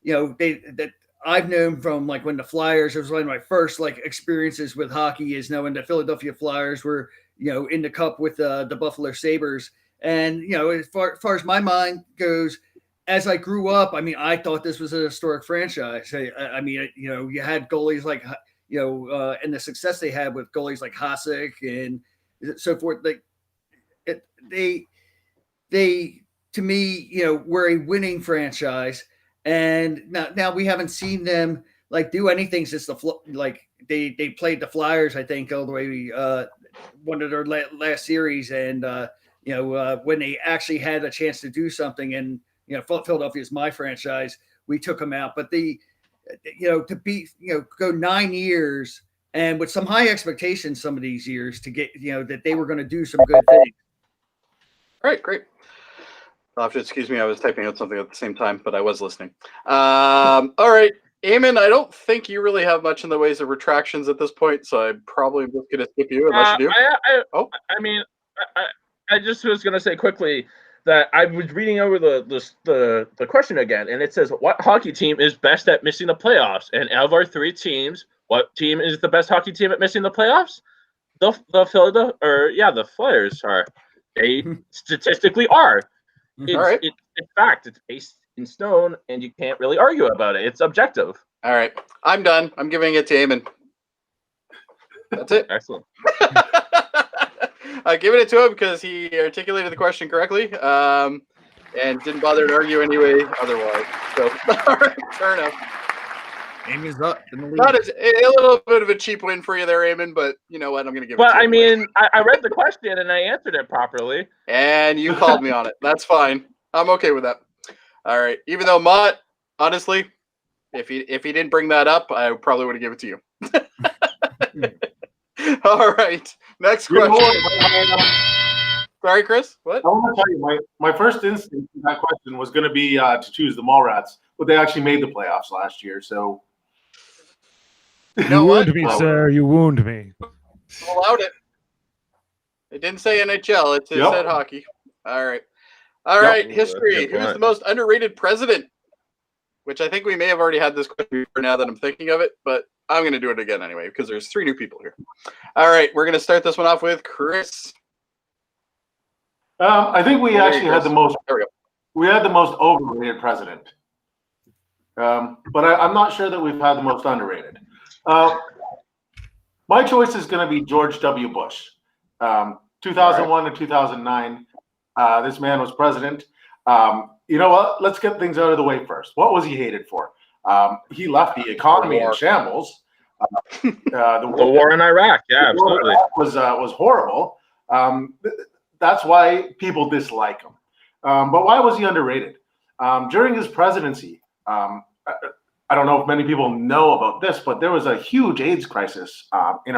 that I've known from like when the Flyers. It was one of my first like experiences with hockey is knowing the Philadelphia Flyers were in the Cup with the Buffalo Sabres, and as far as my mind goes. As I grew up, I mean, I thought this was a historic franchise. I mean, you had goalies like, and the success they had with goalies like Hasek and so forth. They to me, were a winning franchise. And now we haven't seen them like do anything since they played the Flyers, I think, all the way one of their last series, and when they actually had a chance to do something and. Philadelphia is my franchise. We took them out, but to go 9 years and with some high expectations, some of these years to get, that they were going to do some good things. All right, great. I'll have to excuse me. I was typing out something at the same time, but I was listening. All right, Eamon, I don't think you really have much in the ways of retractions at this point, so I'm probably just going to skip you unless you do. I just was going to say quickly that I was reading over the question again, and it says, what hockey team is best at missing the playoffs? And out of our 3 teams, what team is the best hockey team at missing the playoffs? The Flyers are. They statistically are. It's, all right. In fact, it's based in stone, and you can't really argue about it. It's objective. All right. I'm done. I'm giving it to Eamon. That's it. Excellent. I'm giving it to him because he articulated the question correctly and didn't bother to argue anyway otherwise. So, all right, fair enough. Eamon's up in the lead. That is a little bit of a cheap win for you there, Eamon, but you know what? I'm going to give it to you. But, I mean, I read the question and I answered it properly. And you called me on it. That's fine. I'm okay with that. All right. Even though Mott, honestly, if he didn't bring that up, I probably would have given it to you. All right. Next question. Sorry, Chris. What? I want to tell you, my first instinct to that question was going to be to choose the Mallrats, but they actually made the playoffs last year. So you wound me, sir. You wound me. Allowed it. It didn't say NHL. It Yep. said hockey. All right. All right. Yep. History. Good Who's the point. most underrated president? Which I think we may have already had this question before now that I'm thinking of it, but I'm going to do it again anyway because there's 3 new people here. All right. We're going to start this one off with Chris. I think we actually had the most. There we go. We had the most overrated president, but I'm not sure that we've had the most underrated. My choice is going to be George W. Bush. 2001 to 2009, this man was president. You know what? Let's get things out of the way first. What was he hated for? He left the economy in shambles. The war in Iraq, yeah, absolutely, was horrible. That's why people dislike him. But why was he underrated? During his presidency, I don't know if many people know about this, but there was a huge AIDS crisis in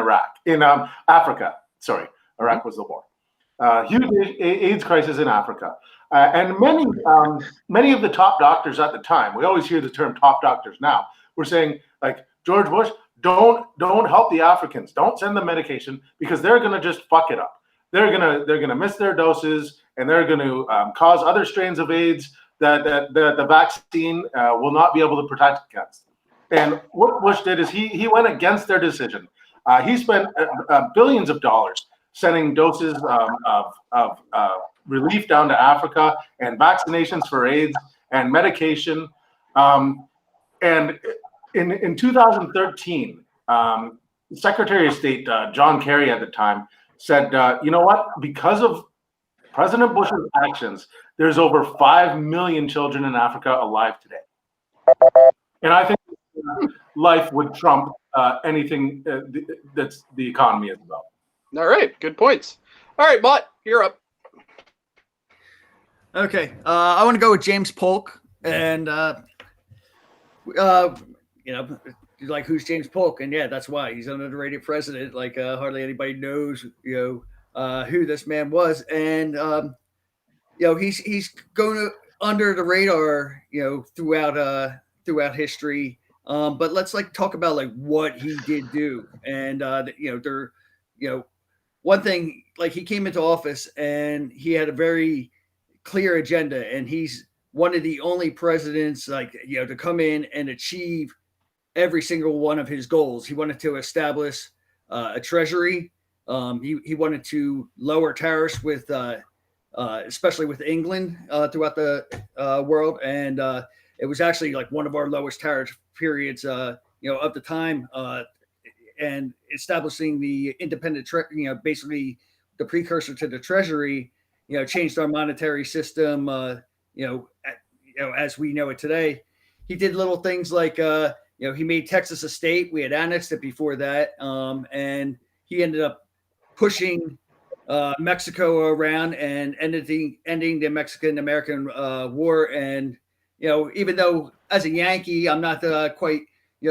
Africa. Sorry, Iraq was the war. Huge AIDS crisis in Africa. And many of the top doctors at the time, we always hear the term top doctors now, were saying, like, George Bush, don't help the Africans. Don't send them medication because they're going to just fuck it up. They're gonna miss their doses, and they're going to cause other strains of AIDS that the vaccine will not be able to protect against. And what Bush did is he went against their decision. He spent billions of dollars sending doses of relief down to Africa and vaccinations for AIDS and medication. And in 2013, Secretary of State John Kerry at the time said, you know what? Because of President Bush's actions, there's over 5 million children in Africa alive today. And I think life would trump anything that's the economy is about. All right. Good points. All right, Mott, you're up. Okay, I want to go with James Polk, and like, who's James Polk? And yeah, that's why he's an underrated president. Like, hardly anybody knows, who this man was, and he's going under the radar, throughout history. But let's talk about what he did do, and one thing, he came into office and he had a very clear agenda, and he's one of the only presidents to come in and achieve every single one of his goals. He wanted to establish a treasury. He wanted to lower tariffs with especially with England throughout the world, and it was actually one of our lowest tariff periods of the time, and establishing the independent basically the precursor to the treasury, changed our monetary system, as we know it today. He did little things like he made Texas a state. We had annexed it before that, and he ended up pushing Mexico around and ending the Mexican-American War. And even though as a Yankee, I'm not quite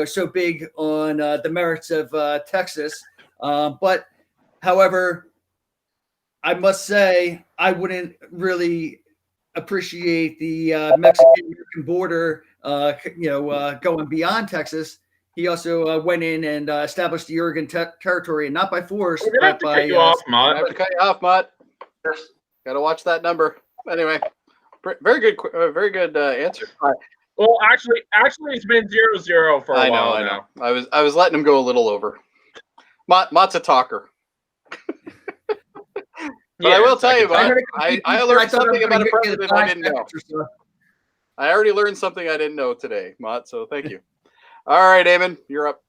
so big on the merits of Texas, but however, I must say I wouldn't really appreciate the Mexican-American border, going beyond Texas. He also went in and established the Oregon territory, and not by force, but by. I have to cut you off, Mott. Got to watch that number. Anyway, very good answer. Well, actually, it's been 0-0 for a while now. I know. I was letting him go a little over. Mott's a talker. But I will tell you, Mott, I learned something about a president I didn't know. I already learned something I didn't know today, Mott, so thank you. All right, Eamon, you're up.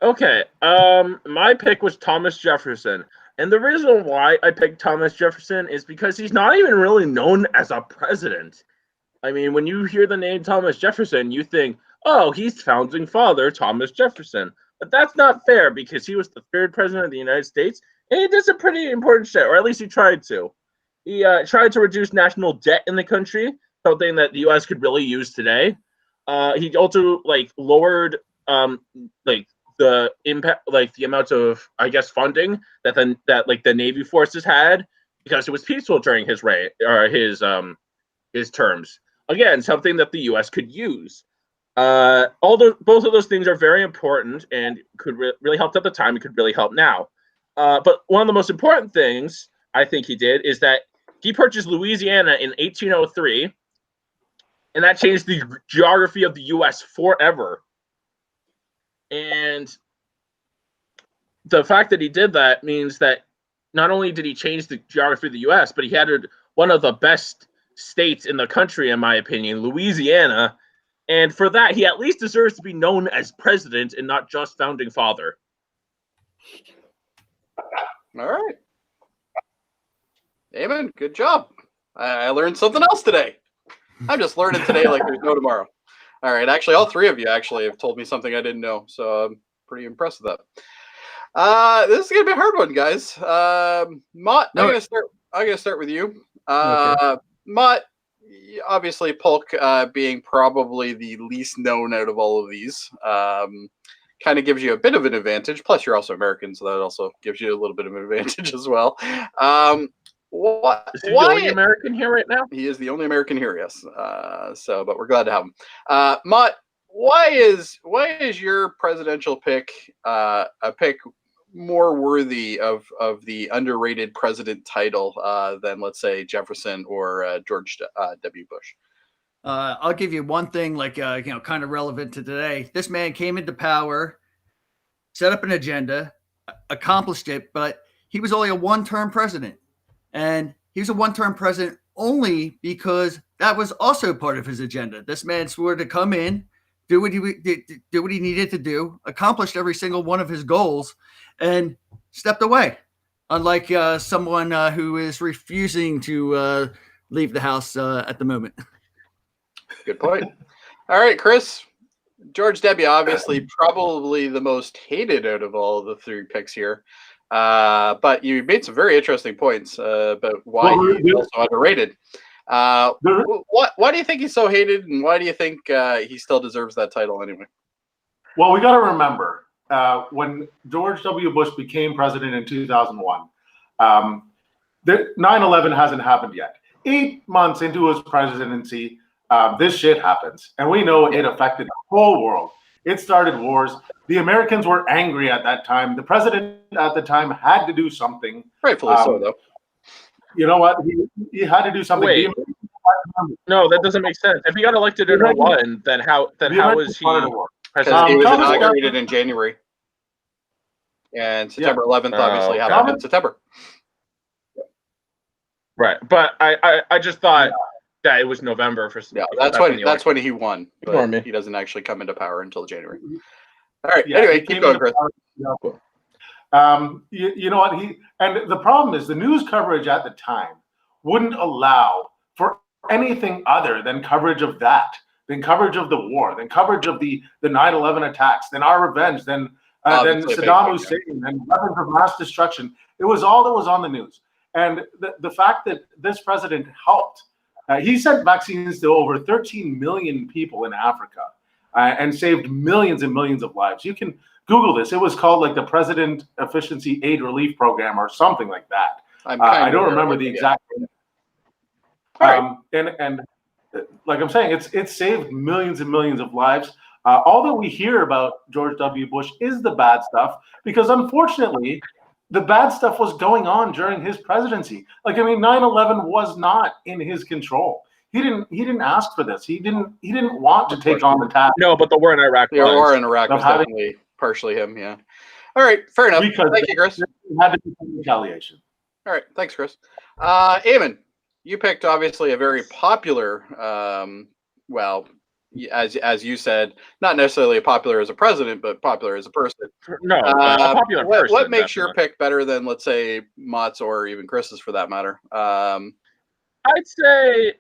Okay, my pick was Thomas Jefferson. And the reason why I picked Thomas Jefferson is because he's not even really known as a president. I mean, when you hear the name Thomas Jefferson, you think, oh, he's founding father Thomas Jefferson. But that's not fair, because he was the 3rd president of the United States, and he did some pretty important shit, or at least he tried to. He tried to reduce national debt in the country, something that the U.S. could really use today. He also lowered the impact, the amount of, I guess, funding that the Navy forces had, because it was peaceful during his terms. Again, something that the U.S. could use. Both of those things are very important and could really help at the time. It could really help now. But one of the most important things I think he did is that he purchased Louisiana in 1803, and that changed the geography of the U.S. forever. And the fact that he did that means that not only did he change the geography of the U.S., but he had one of the best states in the country, in my opinion, Louisiana. And for that, he at least deserves to be known as president and not just founding father. All right. Eamon, good job. I learned something else today. I'm just learning today like there's no tomorrow. All right. Actually, all three of you actually have told me something I didn't know. So I'm pretty impressed with that. This is going to be a hard one, guys. Mott, I'm going to start with you. Okay. Mott, obviously Polk being probably the least known out of all of these. Kind of gives you a bit of an advantage. Plus, you're also American, so that also gives you a little bit of an advantage as well. Is he the only American here right now? He is the only American here, yes. But we're glad to have him. Mott, why is your presidential pick a pick more worthy of the underrated president title than, let's say, Jefferson or George W. Bush? I'll give you one thing, kind of relevant to today. This man came into power, set up an agenda, accomplished it, but he was only a one-term president. And he was a one-term president only because that was also part of his agenda. This man swore to come in, do what he needed to do, accomplished every single one of his goals, and stepped away. Unlike someone who is refusing to leave the house at the moment. Good point. All right, Chris. George W. obviously probably the most hated out of all of the three picks here. But you made some very interesting points about why he's also underrated. Why do you think he's so hated, and why do you think he still deserves that title anyway? Well, we got to remember when George W. Bush became president in 2001, 9/11 hasn't happened yet. 8 months into his presidency, this shit happens, and we know it affected the whole world. It started wars. The Americans were angry at that time. The president at the time had to do something. Rightfully so, though. You know what? He had to do something. Wait. No, that doesn't make sense. If he got elected in 01, then how was he president? Because he was inaugurated in January. And September 11th obviously happened in September. Right. But I just thought that it was November for that's when he won. But he doesn't actually come into power until January. All right. Anyway, keep going, Chris. You know what? And the problem is the news coverage at the time wouldn't allow for anything other than coverage of that, than coverage of the war, than coverage of the 9/11 attacks, then our revenge, then Saddam Hussein, and weapons of mass destruction. It was all that was on the news. And the fact that this president helped, he sent vaccines to over 13 million people in Africa and saved millions and millions of lives. You can Google this. It was called like the President Efficiency Aid Relief Program or something like that. I don't remember the exact name. And like I'm saying, it's saved millions and millions of lives. All that we hear about George W. Bush is the bad stuff, because unfortunately, the bad stuff was going on during his presidency. 9/11 was not in his control. He didn't ask for this. He didn't want to take on the task. No, but the war in Iraq. The war in Iraq was definitely partially him. Yeah. All right. Fair enough. Thank you, Chris. Had to be some retaliation. All right. Thanks, Chris. Eamon, you picked obviously a very popular. As you said, not necessarily popular as a president, but popular as a person. No, a popular person. What makes your pick better than, let's say, Mott's or even Chris's for that matter? I'd say,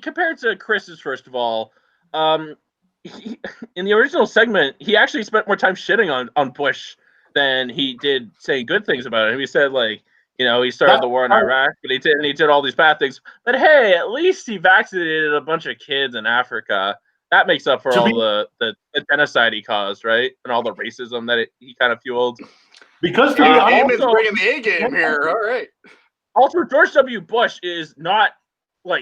compared to Chris's, first of all, in the original segment, he actually spent more time shitting on Bush than he did saying good things about him. He said, he started the war in Iraq, but he did all these bad things. But hey, at least he vaccinated a bunch of kids in Africa. That makes up for all the genocide he caused, right? And all the racism that he kind of fueled. Because Eamon's bringing the A game here. All right. Also, George W. Bush is not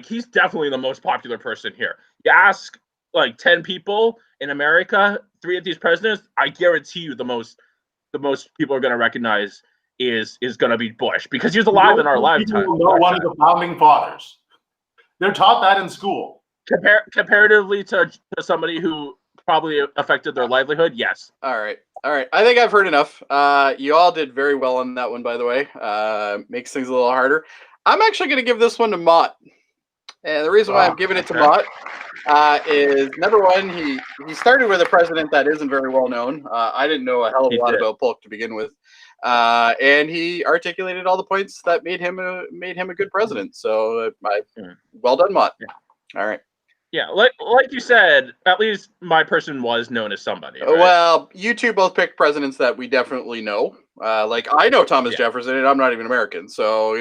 he's definitely the most popular person here. You ask 10 people in America, 3 of these presidents, I guarantee you the most people are going to recognize is going to be Bush because he was alive in our lifetime. One of the founding fathers. They're taught that in school. Comparatively to somebody who probably affected their livelihood, yes. All right. I think I've heard enough. You all did very well on that one, by the way. Makes things a little harder. I'm actually going to give this one to Mott. And the reason why I'm giving it to Mott is, number one, he started with a president that isn't very well known. I didn't know a hell of a lot about Polk to begin with. And he articulated all the points that made him a good president. So well done, Mott. Yeah. All right. Yeah, like you said, at least my person was known as somebody. Right? Well, you two both picked presidents that we definitely know. Like I know Thomas Jefferson, and I'm not even American, so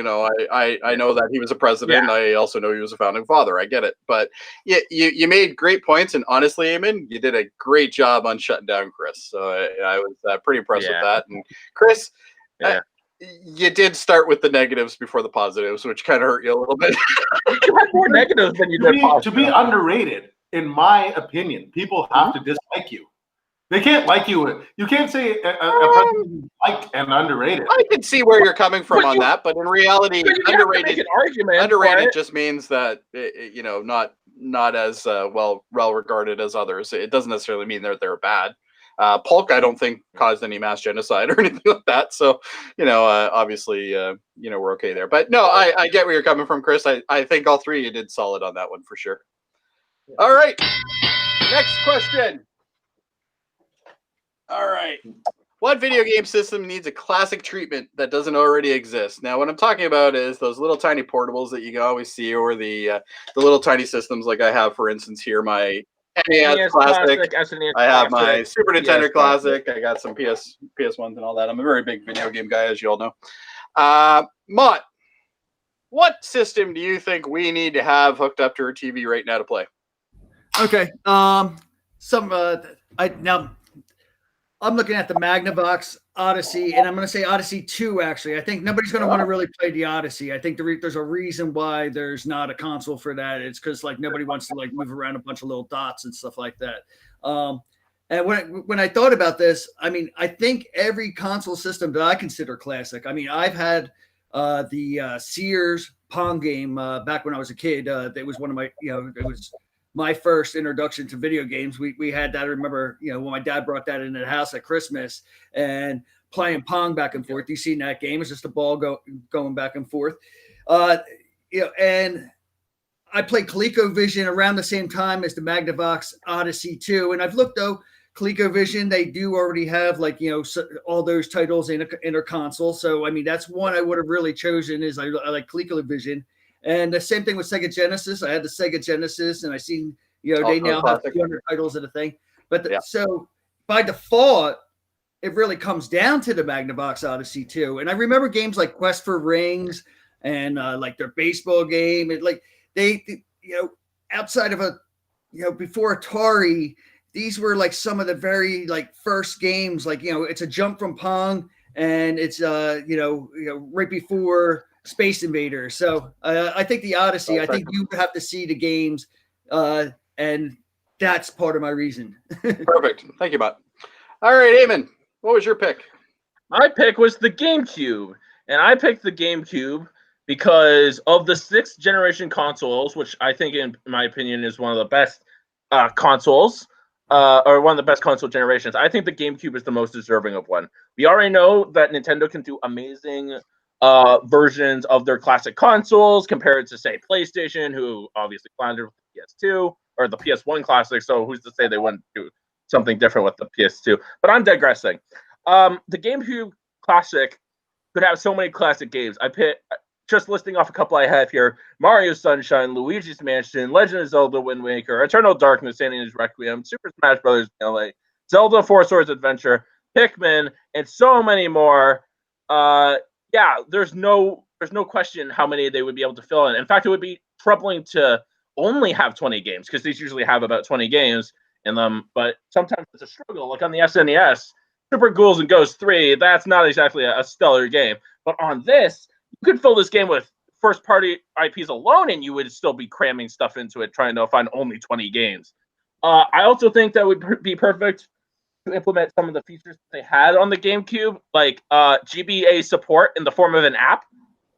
I know that he was a president. Yeah. I also know he was a founding father. I get it, but you made great points, and honestly, Eamon, you did a great job on shutting down Chris. So I was pretty impressed with that. And Chris, you did start with the negatives before the positives, which kind of hurt you a little bit. You had more negatives than you did positives. To be underrated, in my opinion, people have to dislike you. They can't like you. You can't say a president is liked and underrated. I can see where you're coming from on that, but in reality, underrated just means that not as well regarded as others. It doesn't necessarily mean they're bad. Polk, I don't think caused any mass genocide or anything like that. So, obviously, we're okay there. But no, I get where you're coming from, Chris. I think all three of you did solid on that one for sure. All right. Next question. All right. What video game system needs a classic treatment that doesn't already exist? Now, what I'm talking about is those little tiny portables that you can always see, or the little tiny systems like I have, for instance, here, my SNES Classic. SNES I have my Classic, Super Nintendo Classic. I got some PS1s and all that. I'm a very big video game guy, as you all know. Mott, what system do you think we need to have hooked up to our TV right now to play? Okay. I'm looking at the Magnavox Odyssey, and I'm going to say Odyssey 2, actually. I think nobody's going to want to really play the Odyssey. I think there's a reason why there's not a console for that. It's because nobody wants to move around a bunch of little dots and stuff like that. And when I thought about this, I think every console system that I consider classic. I've had the Sears Pong game back when I was a kid. It was one of my, it was my first introduction to video games. We had that. I remember, when my dad brought that into the house at Christmas and playing Pong back and forth. You seen that game? It's just a ball going back and forth. And I played ColecoVision around the same time as the Magnavox Odyssey 2. And I've looked, though, ColecoVision, they do already have all those titles in a console. So, that's one I would have really chosen is I like ColecoVision. And the same thing with Sega Genesis. I had the Sega Genesis, and I seen, they now have 200 titles of the thing. But so by default, it really comes down to the Magnavox Odyssey 2. And I remember games like Quest for Rings and their baseball game. They outside of before Atari, these were some of the very first games. It's a jump from Pong, and it's right before Space Invaders. So I think the Odyssey, I think you have to see the games, and that's part of my reason. Perfect. Thank you, Mott. All right, Eamon, what was your pick? My pick was the GameCube, and I picked the GameCube because of the 6th generation consoles, which I think, in my opinion, is one of the best consoles, or one of the best console generations. I think the GameCube is the most deserving of one. We already know that Nintendo can do amazing versions of their classic consoles compared to, say, PlayStation, who obviously floundered with the PS2 or the PS1 Classic. So who's to say they wouldn't do something different with the PS2? But I'm digressing. The GameCube Classic could have so many classic games. I picked, just listing off a couple I have here: Mario Sunshine, Luigi's Mansion, Legend of Zelda: Wind Waker, Eternal Darkness, Santa's Requiem, Super Smash Bros. Melee, Zelda: Four Swords Adventure, Pikmin, and so many more. There's no question how many they would be able to fill in. In fact, it would be troubling to only have 20 games, because these usually have about 20 games in them. But sometimes it's a struggle. Like on the SNES, Super Ghouls and Ghosts 3, that's not exactly a stellar game. But on this, you could fill this game with first-party IPs alone, and you would still be cramming stuff into it, trying to find only 20 games. I also think that would be perfect to implement some of the features they had on the GameCube, like GBA support in the form of an app.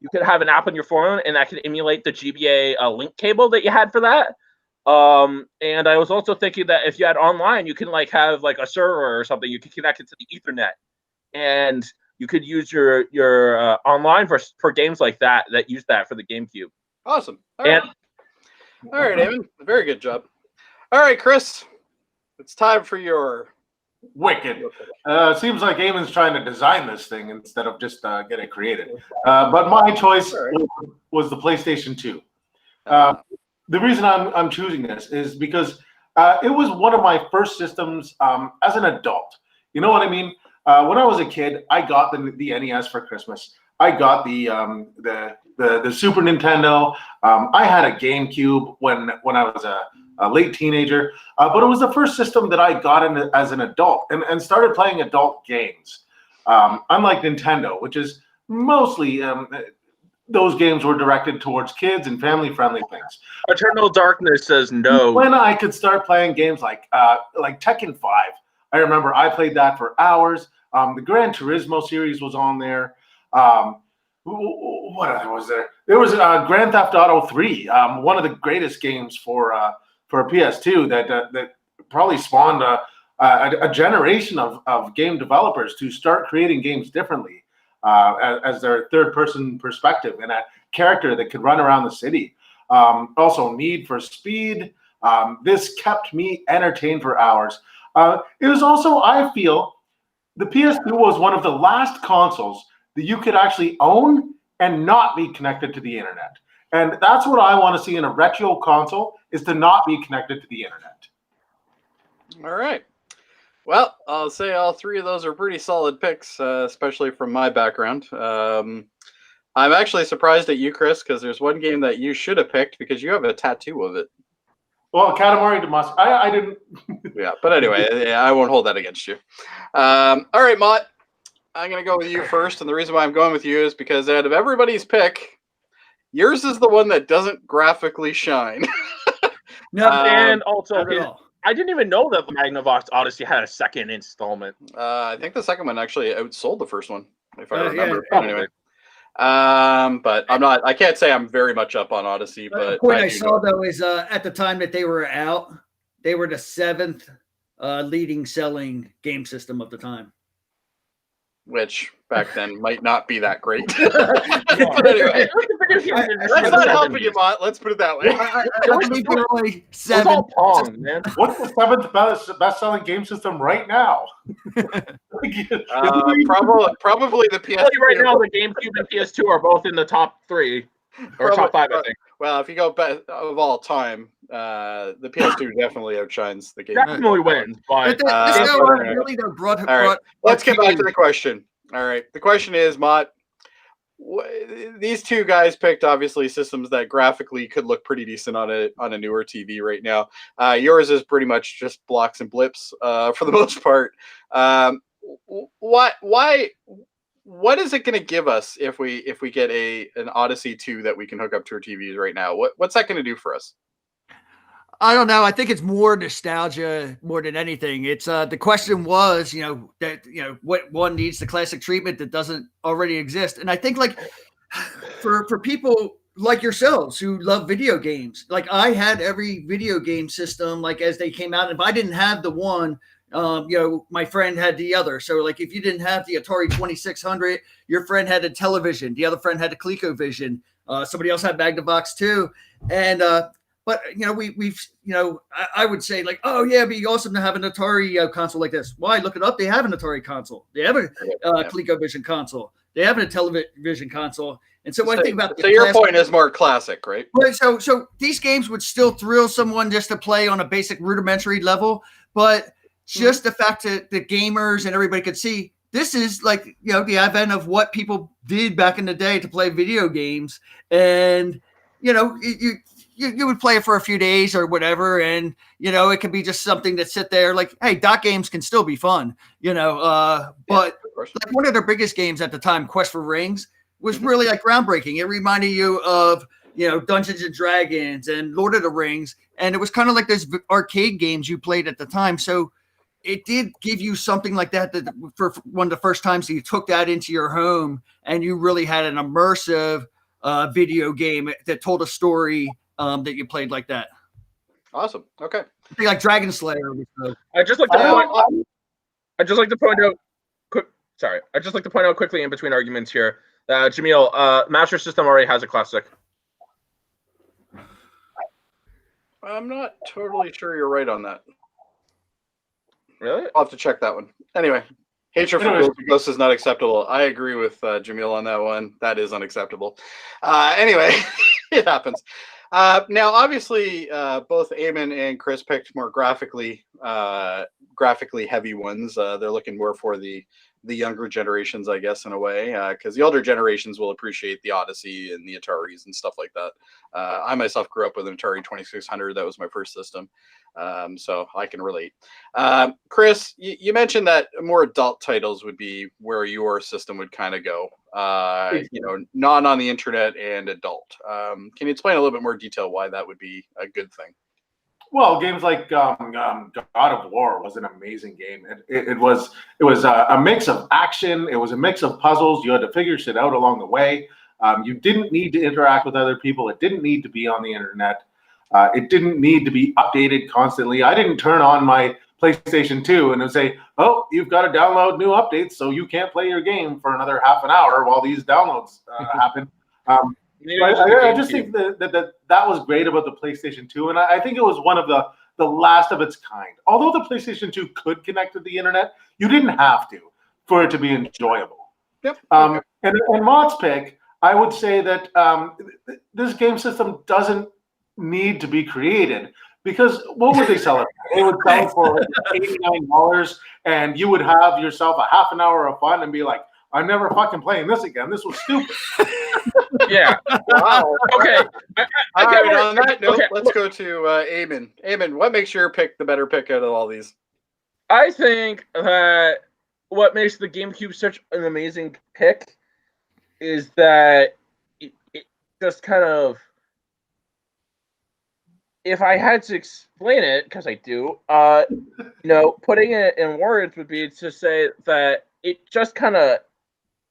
You could have an app on your phone, and that could emulate the GBA link cable that you had for that. And I was also thinking that if you had online, you can like have like a server or something. You could connect it to the Ethernet, and you could use your online for games like that use that for the GameCube. Awesome. All right, Eamon. Very good job. All right, Chris. It's time for your Wicked. Seems like Eamon's trying to design this thing instead of just get it created. But my choice was the PlayStation 2. The reason I'm choosing this is because it was one of my first systems as an adult. You know what I mean? When I was a kid, I got the NES for Christmas. I got the Super Nintendo. I had a GameCube when I was a late teenager, but it was the first system that I got in as an adult and started playing adult games. Unlike Nintendo, which is mostly those games were directed towards kids and family-friendly things. Eternal Darkness says no. When I could start playing games like Tekken 5, I remember I played that for hours. The Gran Turismo series was on there. What other was there? There was Grand Theft Auto 3, one of the greatest games for PS2 that probably spawned a generation of game developers to start creating games differently as their third-person perspective and a character that could run around the city. Also, Need for Speed. This kept me entertained for hours. It was also, I feel, the PS2 was one of the last consoles that you could actually own and not be connected to the internet. And that's what I want to see in a retro console, is to not be connected to the internet. All right. Well, I'll say all three of those are pretty solid picks, especially from my background. I'm actually surprised at you, Chris, because there's one game that you should have picked because you have a tattoo of it. Well, Katamari Damacy, I didn't. Yeah, but anyway, I won't hold that against you. All right, Mott, I'm going to go with you first. And the reason why I'm going with you is because out of everybody's pick, yours is the one that doesn't graphically shine. No, And also, not at all. I didn't even know that the Magnavox Odyssey had a second installment. I think the second one actually outsold the first one, if I Yeah, remember. But anyway. But I can't say I'm very much up on Odyssey, The but point I I do saw know. though is at the time that they were out, they were the 7th leading selling game system of the time. Which back then might not be that great. But anyway, that's not helping you, Mott. Let's put it that way. I believe they were only It was 7. all Pong, man. What's the 7th best-selling game system right now? Probably the PS2. Right now, the GameCube and PS2 are both in the top 3 or top 5, I think. Well, if you go best of all time, the PS2 definitely outshines the game. Definitely wins, but Really though brought. All right, let's get back to the question. All right, the question is, Mott, these two guys picked obviously systems that graphically could look pretty decent on a newer TV right now. Yours is pretty much just blocks and blips for the most part. What is it going to give us if we get an Odyssey 2 that we can hook up to our TVs right now? What's that going to do for us? I don't know. I think it's more nostalgia more than anything. It's the question was, what one needs the classic treatment that doesn't already exist. And I think like for people like yourselves who love video games, like I had every video game system like as they came out. If I didn't have the one, my friend had the other. So like if you didn't have the Atari 2600, your friend had a television, the other friend had a ColecoVision, somebody else had Magnavox too. And but I would say like, oh yeah, it'd be awesome to have an Atari console like this. Why? Look it up. They have an Atari console. They have a ColecoVision console. They have a television console. And so when I think about so your point is more classic, right? Right. So these games would still thrill someone just to play on a basic rudimentary level, but just the fact that the gamers and everybody could see this is like the advent of what people did back in the day to play video games, and you would play it for a few days or whatever, and it could be just something that sit there like, hey, dot games can still be fun, but like one of their biggest games at the time, Quest for Rings, was really like groundbreaking. It reminded you of Dungeons and Dragons and Lord of the Rings, and it was kind of like those arcade games you played at the time. So it did give you something like that for one of the first times that you took that into your home and you really had an immersive video game that told a story that you played like that. Awesome. Okay. I think like Dragon Slayer. I just like to point out quick. Sorry, I just like to point out quickly in between arguments here. Jamil, Master System already has a classic. I'm not totally sure you're right on that. Really? I'll have to check that one. Anyway, hatred for Ghost is not acceptable. I agree with Jamil on that one. That is unacceptable. Anyway, it happens. Now, obviously, both Eamon and Chris picked more graphically heavy ones. They're looking more for the younger generations, I guess, in a way, because the older generations will appreciate the Odyssey and the Ataris and stuff like that. I myself grew up with an Atari 2600. That was my first system, so I can relate. Chris, you mentioned that more adult titles would be where your system would kind of go. Not on the internet and adult. Can you explain a little bit more detail why that would be a good thing? Well, games like God of War was an amazing game. It was a mix of action. It was a mix of puzzles. You had to figure shit out along the way. You didn't need to interact with other people. It didn't need to be on the internet. It didn't need to be updated constantly. I didn't turn on my PlayStation 2 and say, "Oh, you've got to download new updates, so you can't play your game for another half an hour while these downloads happen." I just think that was great about the PlayStation 2, and I think it was one of the last of its kind. Although the PlayStation 2 could connect to the internet, you didn't have to for it to be enjoyable. Yep. And Mott's pick, I would say that this game system doesn't need to be created, because what would they sell it? They would sell it for $89, and you would have yourself a half an hour of fun and be like, "I'm never fucking playing this again. This was stupid." Yeah. Wow. Okay. All right. On that note, let's go to Eamon. Eamon, what makes your pick the better pick out of all these? I think that what makes the GameCube such an amazing pick is that it just kind of, if I had to explain it, because I do, putting it in words would be to say that it just kind of,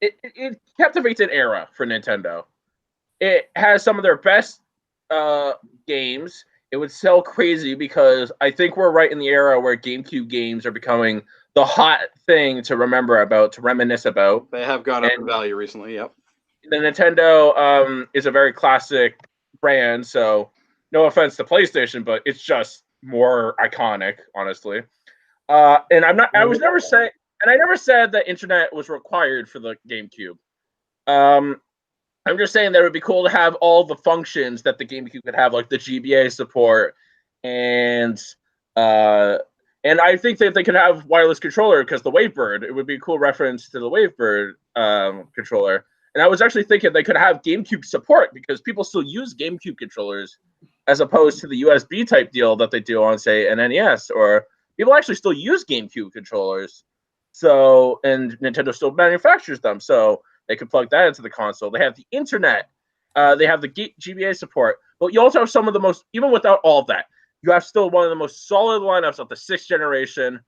it captivates an era for Nintendo. It has some of their best games. It would sell crazy because I think we're right in the era where GameCube games are becoming the hot thing to remember about, to reminisce about. They have gone up in value recently, yep. The Nintendo is a very classic brand, so no offense to PlayStation, but it's just more iconic, honestly. And I never said that internet was required for the GameCube. I'm just saying that it would be cool to have all the functions that the GameCube could have, like the GBA support, and I think that they could have wireless controller, because the Wavebird, it would be a cool reference to the Wavebird controller. And I was actually thinking they could have GameCube support, because people still use GameCube controllers as opposed to the USB type deal that they do on, say, an NES, or people actually still use GameCube controllers. So, and Nintendo still manufactures them, so they could plug that into the console. They have the internet. They have the GBA support. But you also have some of the most, even without all of that, you have still one of the most solid lineups of the 6th generation.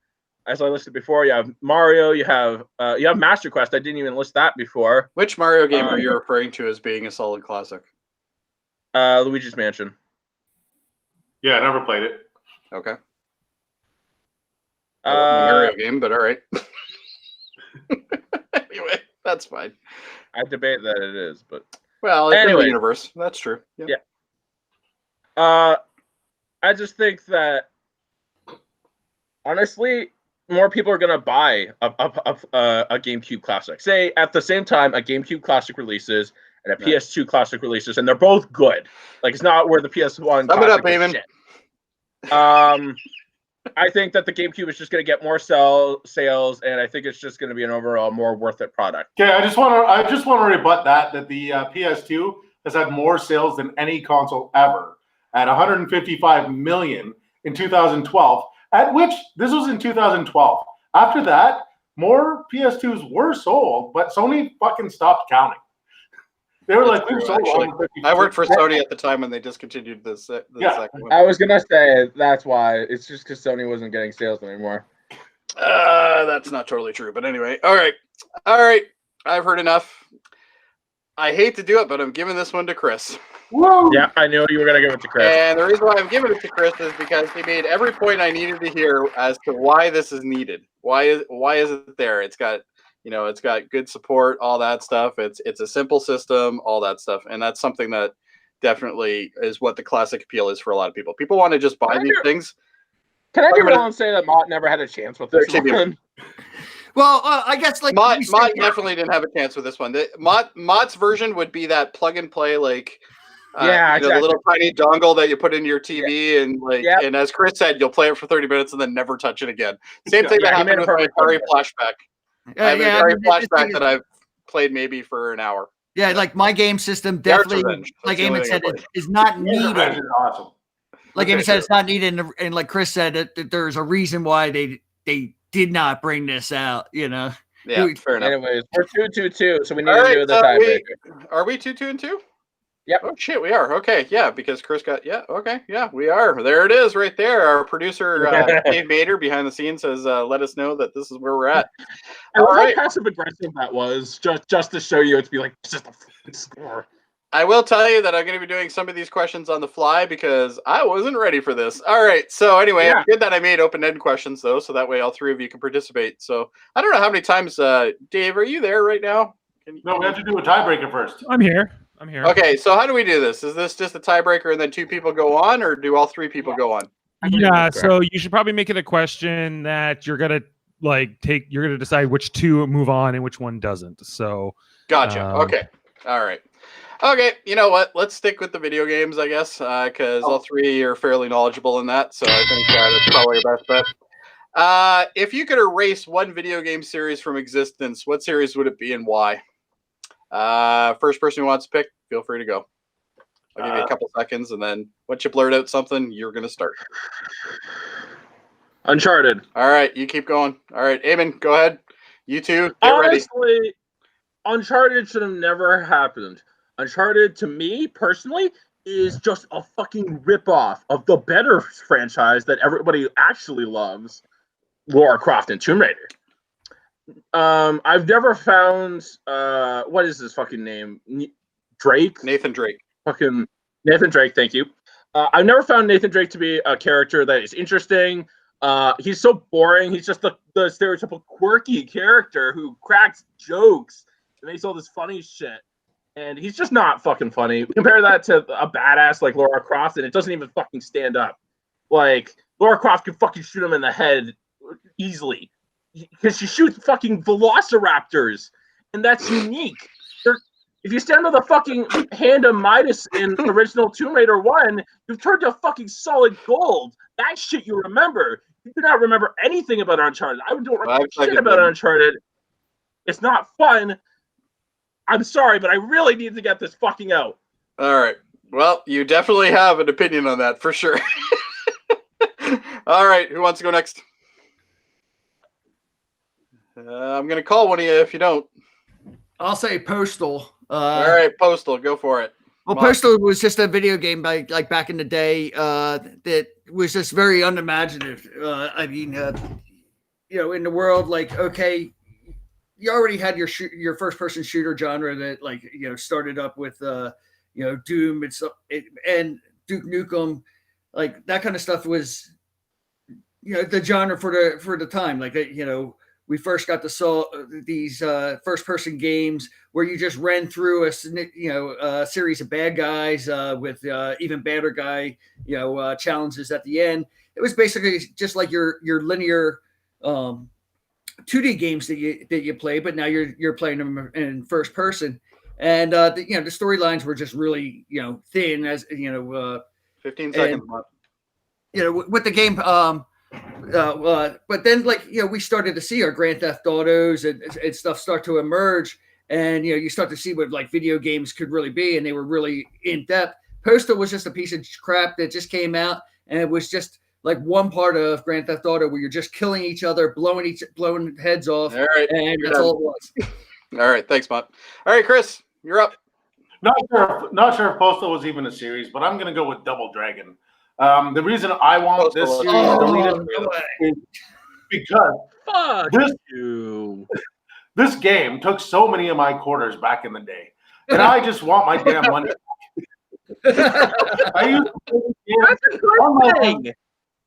As I listed before, you have Mario, you have Master Quest. I didn't even list that before. Which Mario game are you referring to as being a solid classic? Luigi's Mansion. Yeah, I never played it. Okay. Mario game, but all right. Anyway, that's fine. I debate that it is, but well, it's in the universe. That's true. Yep. Yeah. I just think that honestly, more people are gonna buy a GameCube Classic. Say at the same time, a GameCube Classic releases and a PS2 Classic releases, and they're both good. Like, it's not where the PS1. Sum it up, Eamon. I think that the GameCube is just going to get more sales, and I think it's just going to be an overall more worth it product. Okay, I just want to rebut that the PS2 has had more sales than any console ever, at 155 million in 2012. At which this was in 2012. After that, more PS2s were sold, but Sony fucking stopped counting. They were like, "We've sold 155." I worked for Sony at the time when they discontinued the second one. I was gonna say that's why. It's just because Sony wasn't getting sales anymore. That's not totally true, but anyway. All right. I've heard enough. I hate to do it, but I'm giving this one to Chris. Woo! Yeah, I knew you were gonna give it to Chris. And the reason why I'm giving it to Chris is because he made every point I needed to hear as to why this is needed. Why is it there? It's got good support, all that stuff. It's a simple system, all that stuff, and that's something that definitely is what the classic appeal is for a lot of people. People want to just buy these things. Can I derail and say that Mott never had a chance with this one? Well, I guess like Mott definitely didn't have a chance with this one. Mott's version would be that plug and play, like exactly. the little tiny dongle that you put into your TV, and and as Chris said, you'll play it for 30 minutes and then never touch it again. Same thing that happened with my Atari flashback. I have an Atari flashback that I've played maybe for an hour. Yeah, like my game system definitely, like Eamon said, is not needed. Awesome. Like Eamon said, it's not needed, and like Chris said, that there's a reason why they did not bring this out. You know. Yeah, fair enough. Anyways, we're 2-2-2, so we need to do the tiebreaker. Are we 2-2-2? Yep. Oh shit, we are. Okay, yeah, because Chris got okay, yeah, we are. There it is, right there. Our producer Dave Mader behind the scenes has let us know that this is where we're at. All right, how passive aggressive that was, just to show you, to be like, it's just a fucking score. I will tell you that I'm going to be doing some of these questions on the fly because I wasn't ready for this. All right, so anyway, I'm good that I made open-ended questions though, so that way all three of you can participate. So I don't know how many times, Dave, are you there right now? No, we have to do a tiebreaker first. I'm here. Okay, so how do we do this? Is this just a tiebreaker and then two people go on, or do all three people go on? Yeah, so you should probably make it a question that you're gonna you're gonna decide which two move on and which one doesn't. So gotcha. Okay. All right. Okay, you know what? Let's stick with the video games, I guess, because all three are fairly knowledgeable in that. So I think that's probably your best bet. If you could erase one video game series from existence, what series would it be and why? First person who wants to pick, feel free to go. I'll give you a couple seconds, and then once you blurt out something, you're going to start. Uncharted. All right, you keep going. All right, Eamon, go ahead. You two, get Honestly, ready. Uncharted should have never happened. Uncharted, to me, personally, is just a fucking ripoff of the better franchise that everybody actually loves, Lara Croft and Tomb Raider. I've never found what is his fucking name? Nathan Drake. Fucking Nathan Drake, thank you. I've never found Nathan Drake to be a character that is interesting. He's so boring. He's just the stereotypical quirky character who cracks jokes and makes all this funny shit. And he's just not fucking funny. Compare that to a badass like Lara Croft, and it doesn't even fucking stand up. Like, Lara Croft can fucking shoot him in the head easily. Because she shoots fucking velociraptors, and that's unique. If you stand on the fucking hand of Midas in original Tomb Raider 1, you've turned to fucking solid gold. That shit you remember. You do not remember anything about Uncharted. I don't remember shit about Uncharted. It's not fun. I'm sorry, but I really need to get this fucking out. All right. Well, you definitely have an opinion on that, for sure. All right. Who wants to go next? I'm going to call one of you if you don't. I'll say Postal. All right, Postal, go for it. Well, Postal was just a video game like back in the day that was just very unimaginative. I mean, in the world, like, okay, you already had your first person shooter genre that started up with Doom and Duke Nukem, like that kind of stuff was the genre for the time. Like we first got to saw these first person games where you just ran through a series of bad guys with even badder guy challenges at the end. It was basically just like your linear 2D games that you play, but now you're playing them in first person, and the storylines were just really thin, as 15 seconds. With the game, but then we started to see our Grand Theft Autos and stuff start to emerge, and you start to see what like video games could really be, and they were really in depth. Postal was just a piece of crap that just came out, and it was just like one part of Grand Theft Auto where you're just killing each other, blowing heads off. All right, and that's all it was. All right, thanks, Mott. All right, Chris, you're up. Not sure if Postal was even a series, but I'm going to go with Double Dragon. The reason I want this series deleted is because Fuck This- you. This game took so many of my quarters back in the day, and I just want my damn money. I used to play this game That's a on my good own thing.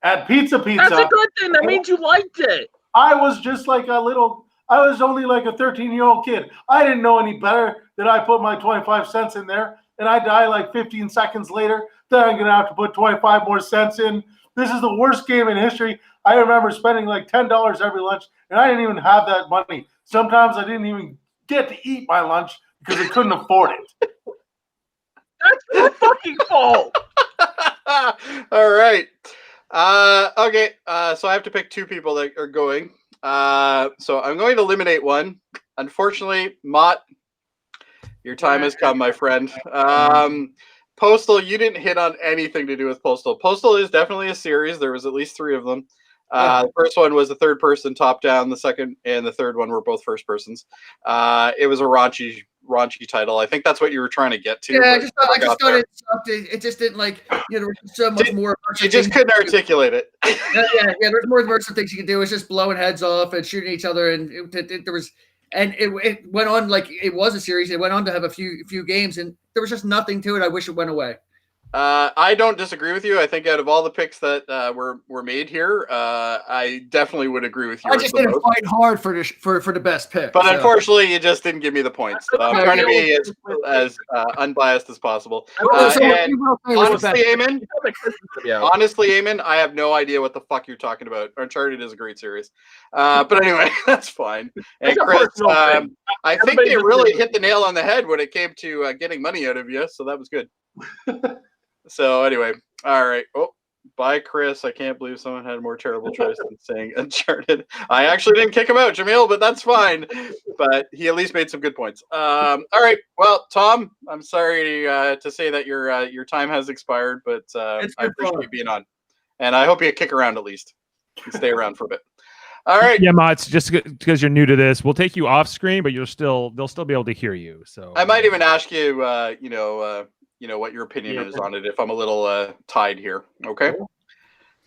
at Pizza That's a good thing. That means you liked it. I was just like I was only like a 13-year-old kid. I didn't know any better that I put my 25 cents in there and I die like 15 seconds later. Then I'm going to have to put 25 more cents in. This is the worst game in history. I remember spending like $10 every lunch and I didn't even have that money. Sometimes I didn't even get to eat my lunch because I couldn't afford it. That's your fucking fault. All right. Okay. So I have to pick two people that are going. So I'm going to eliminate one. Unfortunately, Mott, your time has come, my friend. Postal, you didn't hit on anything to do with Postal. Postal is definitely a series. There was at least 3 of them. The first one was the third person top down. The second and the third one were both first persons. It was a raunchy title. I think that's what you were trying to get to. Yeah, I just thought it sucked. It just didn't there was so much more. You just couldn't articulate it. yeah. There's more immersive things you can do. It's just blowing heads off and shooting each other, and there was, and it went on like it was a series. It went on to have a few games, and there was just nothing to it. I wish it went away. I don't disagree with you. I think out of all the picks that were made here, I definitely would agree with you. I just didn't fight hard for the best pick. But unfortunately, you just didn't give me the points. So I'm trying to be as unbiased as possible. And honestly, Eamon, I have no idea what the fuck you're talking about. Uncharted is a great series. But anyway, that's fine. And Chris, I think they really hit the nail on the head when it came to getting money out of you. So that was good. So anyway, all right. Oh, bye, Chris. I can't believe someone had a more terrible choice than saying Uncharted. I actually didn't kick him out, Jamil, but that's fine. But he at least made some good points. All right. Well, Tom, I'm sorry to say that your time has expired, but I appreciate you being on, and I hope you kick around at least and stay around for a bit. All right. Yeah, Mott, just because you're new to this, we'll take you off screen, but they'll still be able to hear you. So I might even ask you, what your opinion is on it if I'm a little tied here. Okay.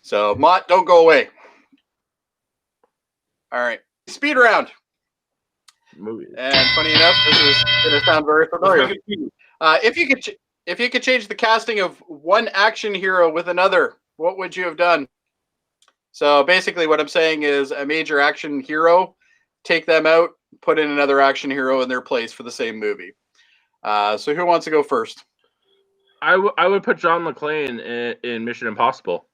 So Mott, don't go away. All right. Speed round. And funny enough, this is going to sound very familiar. If you could change the casting of one action hero with another, what would you have done? So basically what I'm saying is a major action hero, take them out, put in another action hero in their place for the same movie. So who wants to go first? I would put John McClane in Mission Impossible.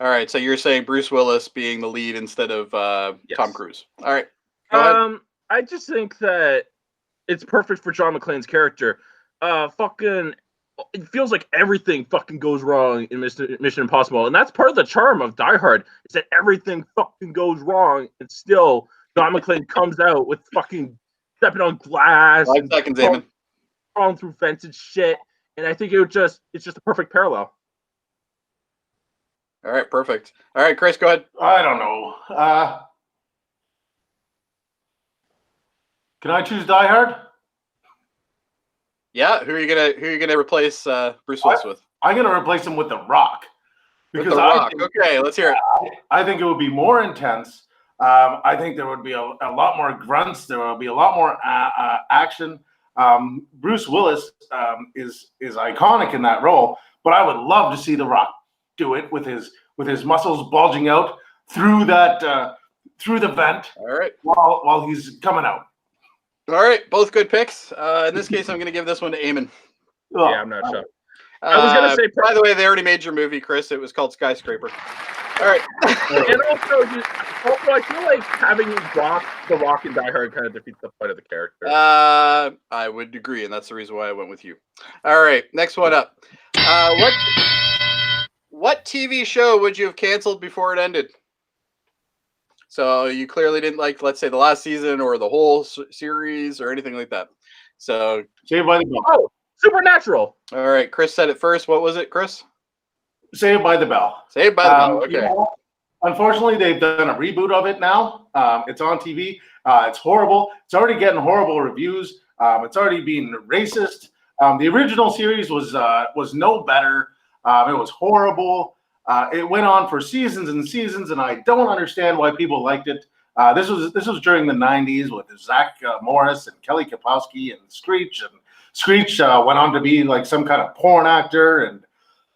All right, so you're saying Bruce Willis being the lead instead of Tom Cruise. All right. Go ahead. I just think that it's perfect for John McClane's character. It feels like everything fucking goes wrong in Mission Impossible, and that's part of the charm of Die Hard. Is that everything fucking goes wrong, and still John McClane comes out with fucking stepping on glass, 5 seconds, Eamon. Crawling through fences, shit. And I think it's just a perfect parallel. All right, perfect. All right, Chris, go ahead. I don't know. Can I choose Die Hard? Yeah, who are you gonna replace Bruce Willis with? I'm gonna replace him with The Rock. Because okay, let's hear it. I think it would be more intense. I think there would be a lot more grunts. There will be a lot more action. Bruce Willis is iconic in that role, but I would love to see The Rock do it with his muscles bulging out through the vent. All right, while he's coming out. All right, both good picks. In this case, I'm going to give this one to Eamon. Yeah, I'm not sure. I was going to say. By the way, they already made your movie, Chris. It was called Skyscraper. All right. And also, I feel like having The Rock and Die Hard kind of defeats the point of the character. I would agree, and that's the reason why I went with you. All right, next one up. What TV show would you have canceled before it ended? So you clearly didn't like, let's say, the last season or the whole series or anything like that. So Saved by the Bell. Oh, Supernatural. All right, Chris said it first. What was it, Chris? Saved by the Bell. Saved by the Bell. Okay. Yeah, unfortunately, they've done a reboot of it now. It's on TV. It's horrible. It's already getting horrible reviews. It's already being racist. The original series was no better. It was horrible. It went on for seasons and seasons, and I don't understand why people liked it. This was during the 90s with Zach Morris and Kelly Kapowski and Screech. And Screech went on to be like some kind of porn actor. And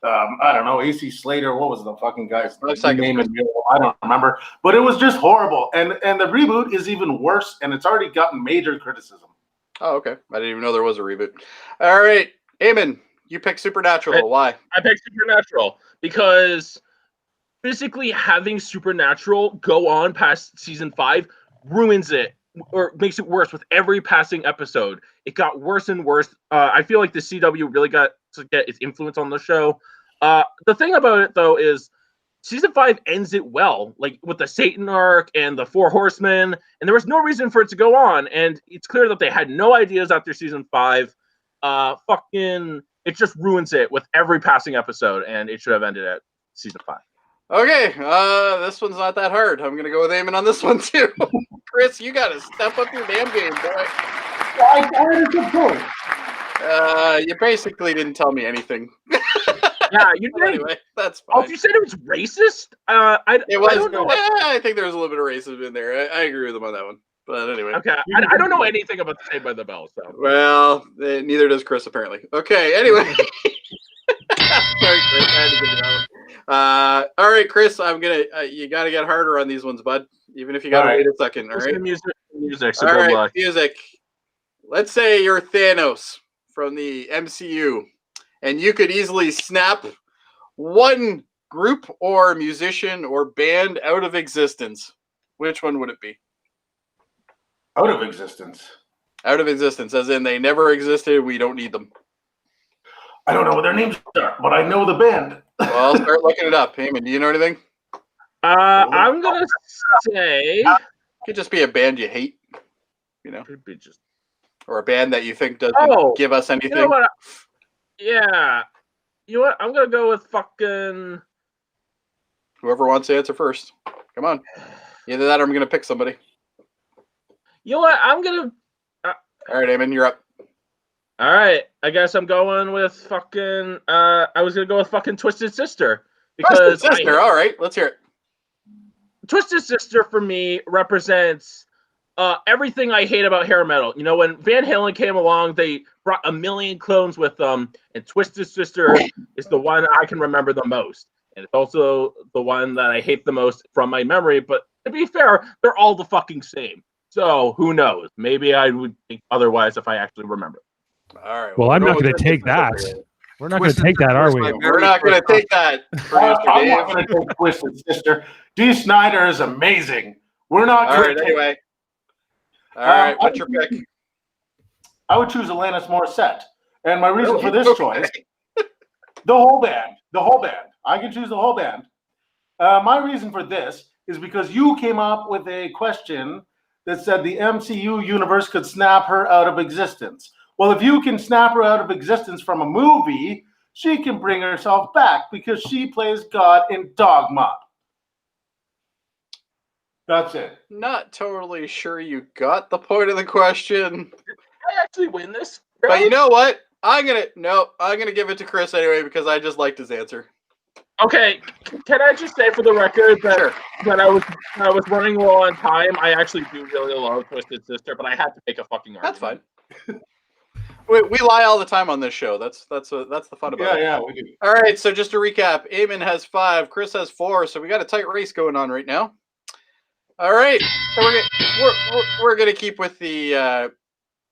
I don't know, AC Slater. What was the fucking guy's name? I don't remember. But it was just horrible. And the reboot is even worse, and it's already gotten major criticism. Oh, okay. I didn't even know there was a reboot. All right, Eamon, you picked Supernatural. Why? I picked Supernatural because physically having Supernatural go on past season 5 ruins it or makes it worse with every passing episode. It got worse and worse. I feel like the CW really got to get its influence on the show. The thing about it, though, is season 5 ends it well, like with the Satan arc and the 4 Horsemen, and there was no reason for it to go on. And it's clear that they had no ideas after season 5. It just ruins it with every passing episode, and it should have ended at season 5. Okay, this one's not that hard. I'm gonna go with Eamon on this one too. Chris, you gotta step up your damn game, boy. I had a good point. You basically didn't tell me anything. Yeah, you did. Anyway, that's fine. Oh, if you said it was racist, It was. I don't know. I think there was a little bit of racism in there. I agree with him on that one. But anyway. Okay, I don't know anything about the Saved by the Bell. So. Well, neither does Chris apparently. Okay. Anyway. Sorry, Chris. I had to give you that one. All right, Chris. I'm gonna. You got to get harder on these ones, bud. Even if you got to wait a second. All right. Music. So all good right. luck. Music. Let's say you're Thanos from the MCU, and you could easily snap one group or musician or band out of existence. Which one would it be? Out of existence. Out of existence, as in they never existed. We don't need them. I don't know what their names are, but I know the band. Well, I'll start looking it up. Eamon, do you know anything? I'm gonna say it could just be a band you hate, you know, could be just or a band that you think doesn't give us anything. You know what? Yeah. You know what? I'm gonna go with fucking Whoever wants to answer first. Come on. Either that or I'm gonna pick somebody. You know what? I'm gonna. All right, Eamon, you're up. All right. I guess I'm going with fucking. I was gonna go with fucking Twisted Sister because Twisted Sister. All right, let's hear it. Twisted Sister for me represents everything I hate about hair metal. You know, when Van Halen came along, they brought a million clones with them, and Twisted Sister is the one I can remember the most. And it's also the one that I hate the most from my memory. But to be fair, they're all the fucking same. So who knows? Maybe I would think otherwise if I actually remember. All right. Well, I'm not going to take that. We're not going to take that, are we? We're not going to take that. I'm not going to take Twisted Sister. Dee Snider is amazing. We're not All going right, to anyway. All right, what's your pick? I would choose Alanis Morissette. And my reason for this choice, the whole band. I can choose the whole band. My reason for this is because you came up with a question that said the MCU universe could snap her out of existence. Well, if you can snap her out of existence from a movie, she can bring herself back because she plays God in Dogma. That's it. Not totally sure you got the point of the question. Did I actually win this? But you know what? I'm gonna give it to Chris anyway because I just liked his answer. Okay, can I just say for the record that I was running low on time. I actually do really love Twisted Sister, but I had to make a fucking argument. That's fine. we lie all the time on this show. That's the fun about it. Yeah, we do. All right, so just to recap, Eamon has 5, Chris has 4, so we got a tight race going on right now. All right, so we're gonna keep with the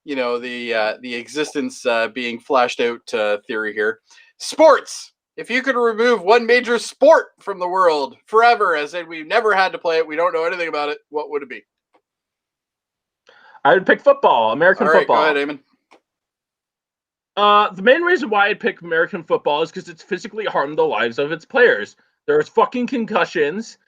the existence being flashed out theory here. Sports. If you could remove one major sport from the world forever, as in we've never had to play it, we don't know anything about it, what would it be? I would pick football, American football. Go ahead, Eamon. The main reason why I'd pick American football is because it's physically harmed the lives of its players. There's fucking concussions.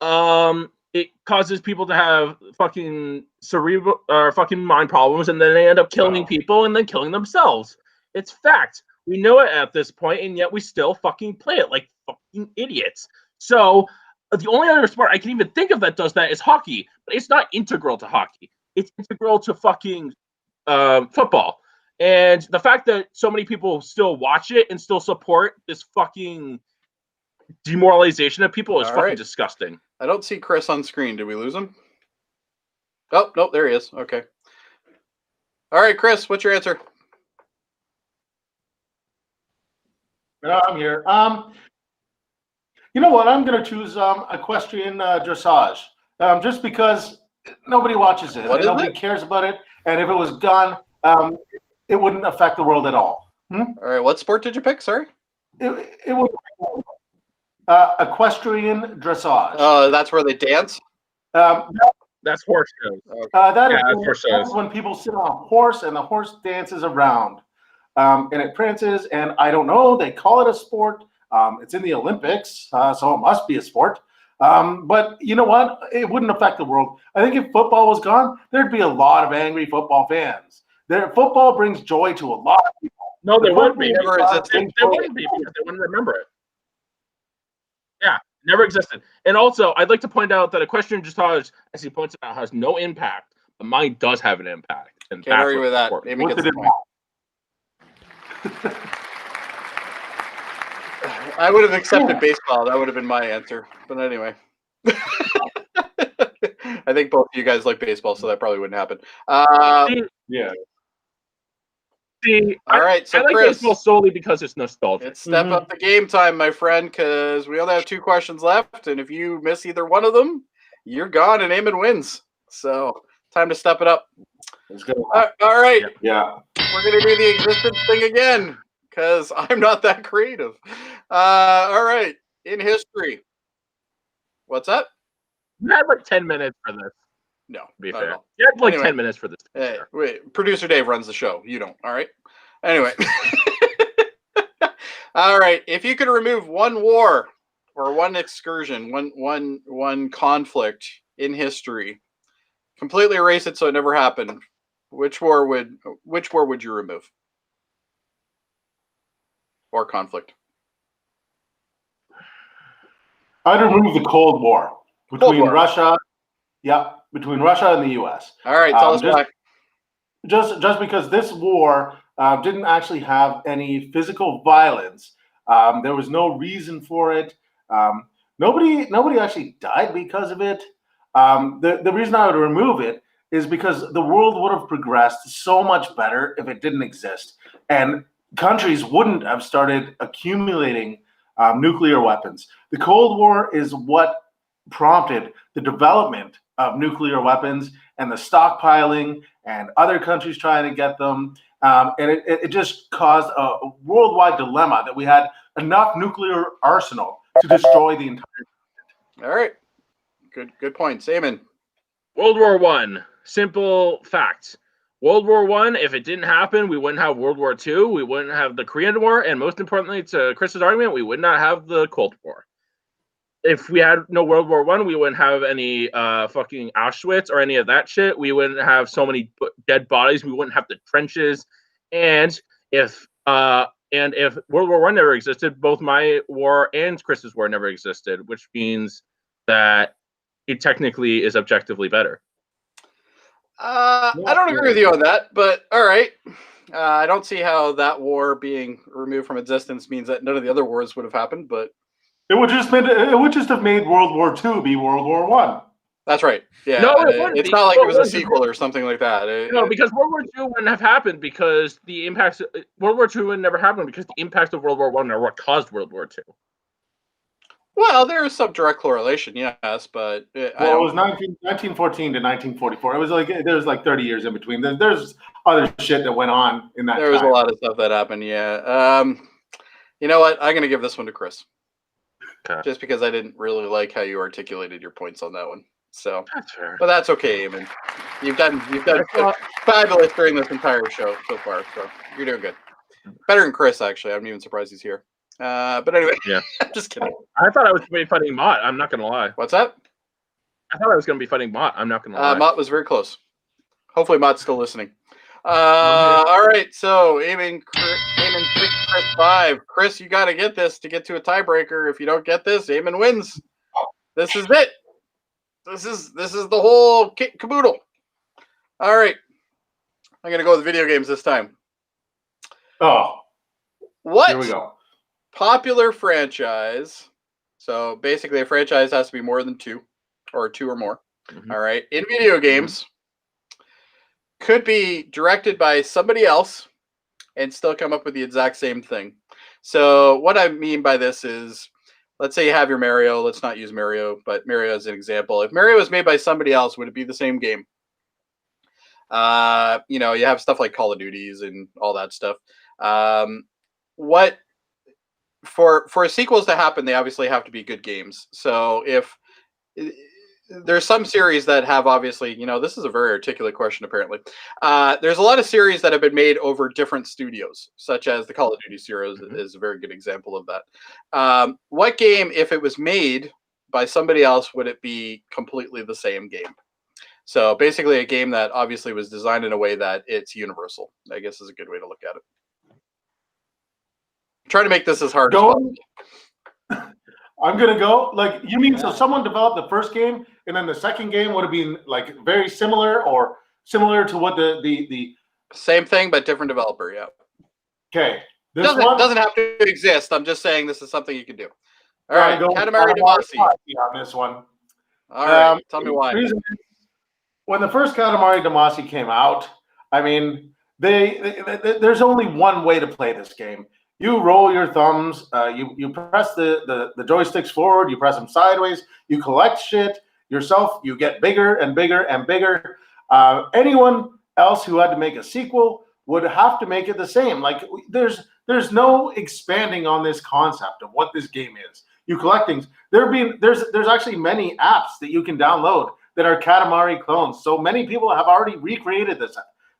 It causes people to have fucking cerebral or fucking mind problems, and then they end up killing people and then killing themselves. It's fact. We know it at this point, and yet we still fucking play it like fucking idiots. So the only other sport I can even think of that does that is hockey, but it's not integral to hockey. It's integral to fucking football. And the fact that so many people still watch it and still support this fucking demoralization of people is All fucking right. disgusting. I don't see Chris on screen. Did we lose him? Oh, nope, there he is. Okay. All right, Chris, what's your answer? No, I'm here. You know what? I'm going to choose equestrian dressage, just because nobody watches it What and is nobody it? cares about it. And if it was gone, it wouldn't affect the world at all. All right, what sport did you pick? Sorry. It would equestrian dressage. Oh, that's where they dance. That's horse shows. That is Yeah, that's horse shows. that's when people sit on a horse and the horse dances around, and it prances. And I don't know, they call it a sport. It's in the Olympics, so it must be a sport. But you know what? It wouldn't affect the world. I think if football was gone, there'd be a lot of angry football fans. Football brings joy to a lot of people. No, they wouldn't be. Never existed. They wouldn't be because they wouldn't remember it. Yeah, never existed. And also, I'd like to point out that equestrian dressage, as he points out, has no impact, but mine does have an impact. And Can't that's argue what's with that. important. Eamon gets the point. I would have accepted baseball. That would have been my answer. But anyway. I think both of you guys like baseball, so that probably wouldn't happen. Yeah. See, All right, so I like Chris, baseball solely because it's nostalgic. it's step up the game time, my friend, because we only have 2 questions left, and if you miss either one of them, you're gone, and Eamon wins. So, time to step it up. Let's go. All right, Yeah. we're going to do the existence thing again, because I'm not that creative. All right, in history. What's up? You had like 10 minutes for this, No, to be not at fair. all. You had like Anyway. 10 minutes for this. to be Hey, fair. wait, producer Dave runs the show. You don't. All right. Anyway. All right. If you could remove one war or one excursion, one conflict in history, completely erase it so it never happened, which war would you remove? Or conflict? I'd remove the Cold War between War. Russia. Yeah, between Russia and the U.S. All right. Tell us why. Just because this war didn't actually have any physical violence. There was no reason for it. Nobody actually died because of it. The reason I would remove it is because the world would have progressed so much better if it didn't exist, and countries wouldn't have started accumulating nuclear weapons. The Cold War is what prompted the development of nuclear weapons and the stockpiling and other countries trying to get them. And it just caused a worldwide dilemma that we had enough nuclear arsenal to destroy the entire. All right. Good point. Eamon. World War I. Simple facts. World War I, if it didn't happen, we wouldn't have World War II, we wouldn't have the Korean War, and most importantly, to Chris's argument, we would not have the Cold War. If we had no World War I, we wouldn't have any fucking Auschwitz or any of that shit. We wouldn't have so many dead bodies. We wouldn't have the trenches. And if World War I never existed, both my war and Chris's war never existed, which means that it technically is objectively better. I don't agree with you on that, but all right. I don't see how that war being removed from existence means that none of the other wars would have happened, but It would just have made World War II be World War I. that's right. Yeah, No, it wouldn't it's be. not like it was a wouldn't be. sequel or something like that. No, because World War II wouldn't have happened because the impacts. World War II would never happen because the impacts of World War I are what caused World War II. Well, there is some direct correlation, yes, but It was 1914 to 1944. It was like there was like 30 years in between. There's other shit that went on in that. There was time. a lot of stuff that happened. Yeah. You know what? I'm going to give this one to Chris, Okay. just because I didn't really like how you articulated your points on that one. So, That's fair. but that's okay, Eamon. You've done fabulous during this entire show so far. So you're doing good. Better than Chris, actually. I'm even surprised he's here. But anyway, Yeah. I'm just kidding. I thought I was going to be fighting Mott. I'm not going to lie. What's that? I thought I was going to be fighting Mott. I'm not going to lie. Mott was very close. Hopefully, Mott's still listening. All right, so Eamon picked Chris 5. Chris, you got to get this to get to a tiebreaker. If you don't get this, Eamon wins. This is it. This is the whole kit caboodle. All right, I'm gonna go with video games this time. Oh, What here we go. popular franchise So basically, a franchise has to be more than 2, or 2 or more. Mhm. All right. In video games, could be directed by somebody else and still come up with the exact same thing. So what I mean by this is, let's say you have your Mario. Let's not use Mario, but Mario as an example. If Mario was made by somebody else, would it be the same game? You know, you have stuff like Call of Duties and all that stuff. What for sequels to happen, they obviously have to be good games. So if there's some series that have, obviously, you know, this is a very articulate question, apparently. There's a lot of series that have been made over different studios, such as the Call of Duty series is a very good example of that. What game, if it was made by somebody else, would it be completely the same game? So basically a game that obviously was designed in a way that it's universal, I guess is a good way to look at it. Try to make this as hard as possible. I'm gonna go. Like, you mean so someone developed the first game and then the second game would have been like very similar or similar to what the Same thing but different developer, yeah. Okay. This Doesn't have to exist. I'm just saying this is something you can do. All right, Katamari Damacy on this one. All right, tell me why. When the first Katamari Damacy came out, I mean, there's only one way to play this game. You roll your thumbs, you press the joysticks forward, you press them sideways, you collect shit yourself, you get bigger and bigger and bigger. Anyone else who had to make a sequel would have to make it the same. Like, there's no expanding on this concept of what this game is. You collect things. There's actually many apps that you can download that are Katamari clones. So many people have already recreated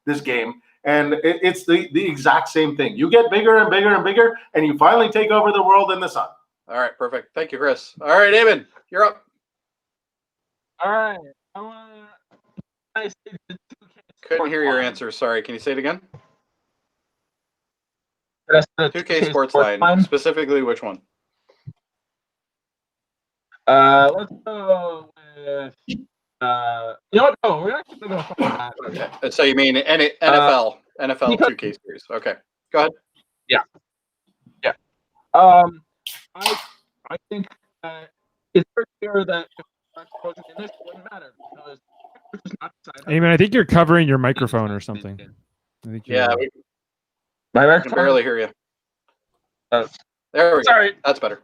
this game. And it's the exact same thing. You get bigger and bigger and bigger, and you finally take over the world in the sun. All right, perfect. Thank you, Chris. All right, Eamon, you're up. All right. Couldn't hear your answer. Sorry. Can you say it again? That's the 2K Sports Line. Specifically, which one? Let's go with. You know what? No, we're actually going to go that. Okay. So you mean NFL 2K series? Okay, go ahead. Yeah. I think it's very clear that if this wouldn't matter because it's just not decided. Eamon, I think you're covering your microphone or something. I think Yeah, my I microphone. can barely hear you. There we go. Sorry. That's better.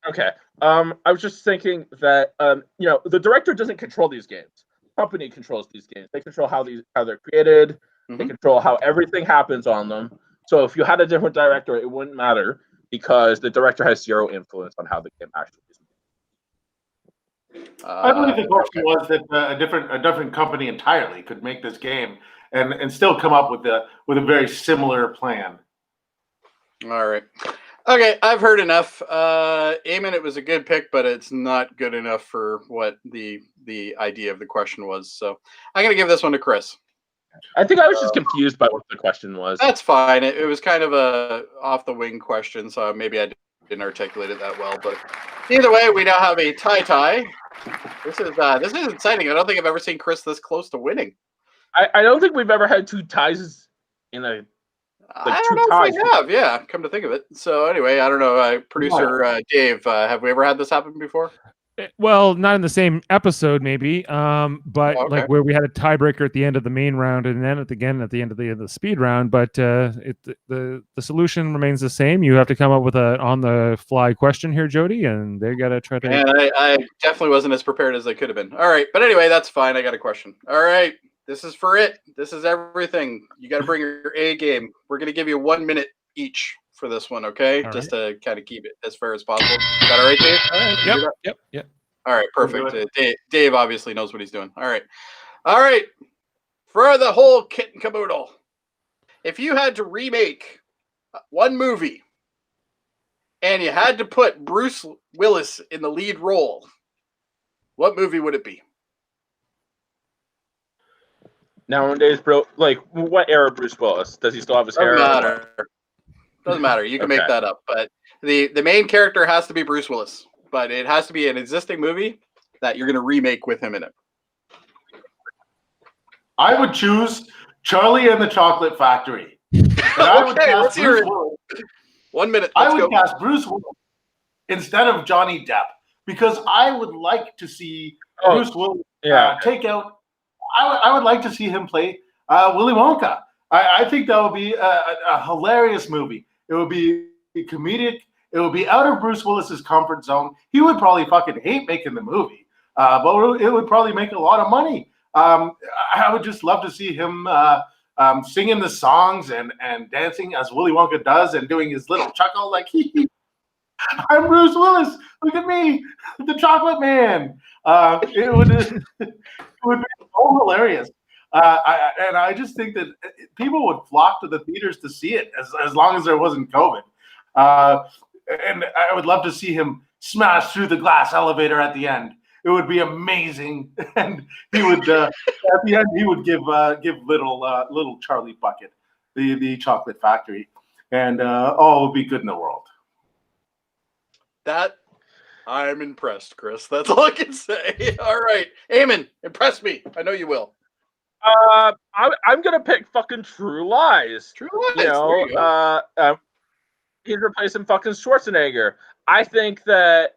Okay. I was just thinking that you know, the director doesn't control these games. The company controls these games. They control how they're created. They control how everything happens on them. So if you had a different director, it wouldn't matter because the director has zero influence on how the game actually is. I believe the question was that a different company entirely could make this game and still come up with a very similar plan. All right. Okay, I've heard enough. Eamon, it was a good pick, but it's not good enough for what the idea of the question was. So I'm going to give this one to Chris. I think I was just confused by what the question was. That's fine. It was kind of a off-the-wing question, so maybe I didn't articulate it that well. But either way, we now have a tie. This is exciting. I don't think I've ever seen Chris this close to winning. I don't think we've ever had two ties in a. I don't know if we have. Yeah, come to think of it. So anyway, I don't know. Producer Dave, have we ever had this happen before? Well, not in the same episode, maybe. But like where we had a tiebreaker at the end of the main round, and then at the end of the speed round. But the solution remains the same. You have to come up with a on the fly question here, Jody, and they got to try to. And I definitely wasn't as prepared as I could have been. All right, but anyway, that's fine. I got a question. All right, this is for it. This is everything. You got to bring your A game. We're gonna give you 1 minute each for this one, okay? All just to kind of keep it as fair as possible. Is that all right, Dave? All right. Yep. All right, perfect. Dave obviously knows what he's doing. All right. For the whole kit and caboodle, if you had to remake one movie and you had to put Bruce Willis in the lead role, what movie would it be? Nowadays, bro, like what era Bruce Willis? Does he still have his hair? Doesn't matter. You can make that up. But the main character has to be Bruce Willis. But it has to be an existing movie that you're going to remake with him in it. I would choose Charlie and the Chocolate Factory. Okay, let's hear it. 1 minute. I would cast Bruce Willis instead of Johnny Depp, because I would like to see Bruce Willis take out. I would like to see him play Willy Wonka. I think that would be a hilarious movie. It would be comedic. It would be out of Bruce Willis's comfort zone. He would probably fucking hate making the movie, but it would probably make a lot of money. I would just love to see him singing the songs and dancing as Willy Wonka does and doing his little chuckle like, I'm Bruce Willis. Look at me, the chocolate man. It would be so hilarious. And I just think that people would flock to the theaters to see it as long as there wasn't COVID. And I would love to see him smash through the glass elevator at the end. It would be amazing. And he would, at the end, he would give little Charlie Bucket the chocolate factory. And all would be good in the world. That, I'm impressed, Chris. That's all I can say. All right. Eamon, impress me. I know you will. I'm gonna pick fucking True Lies. True Lies. He's replacing fucking Schwarzenegger. I think that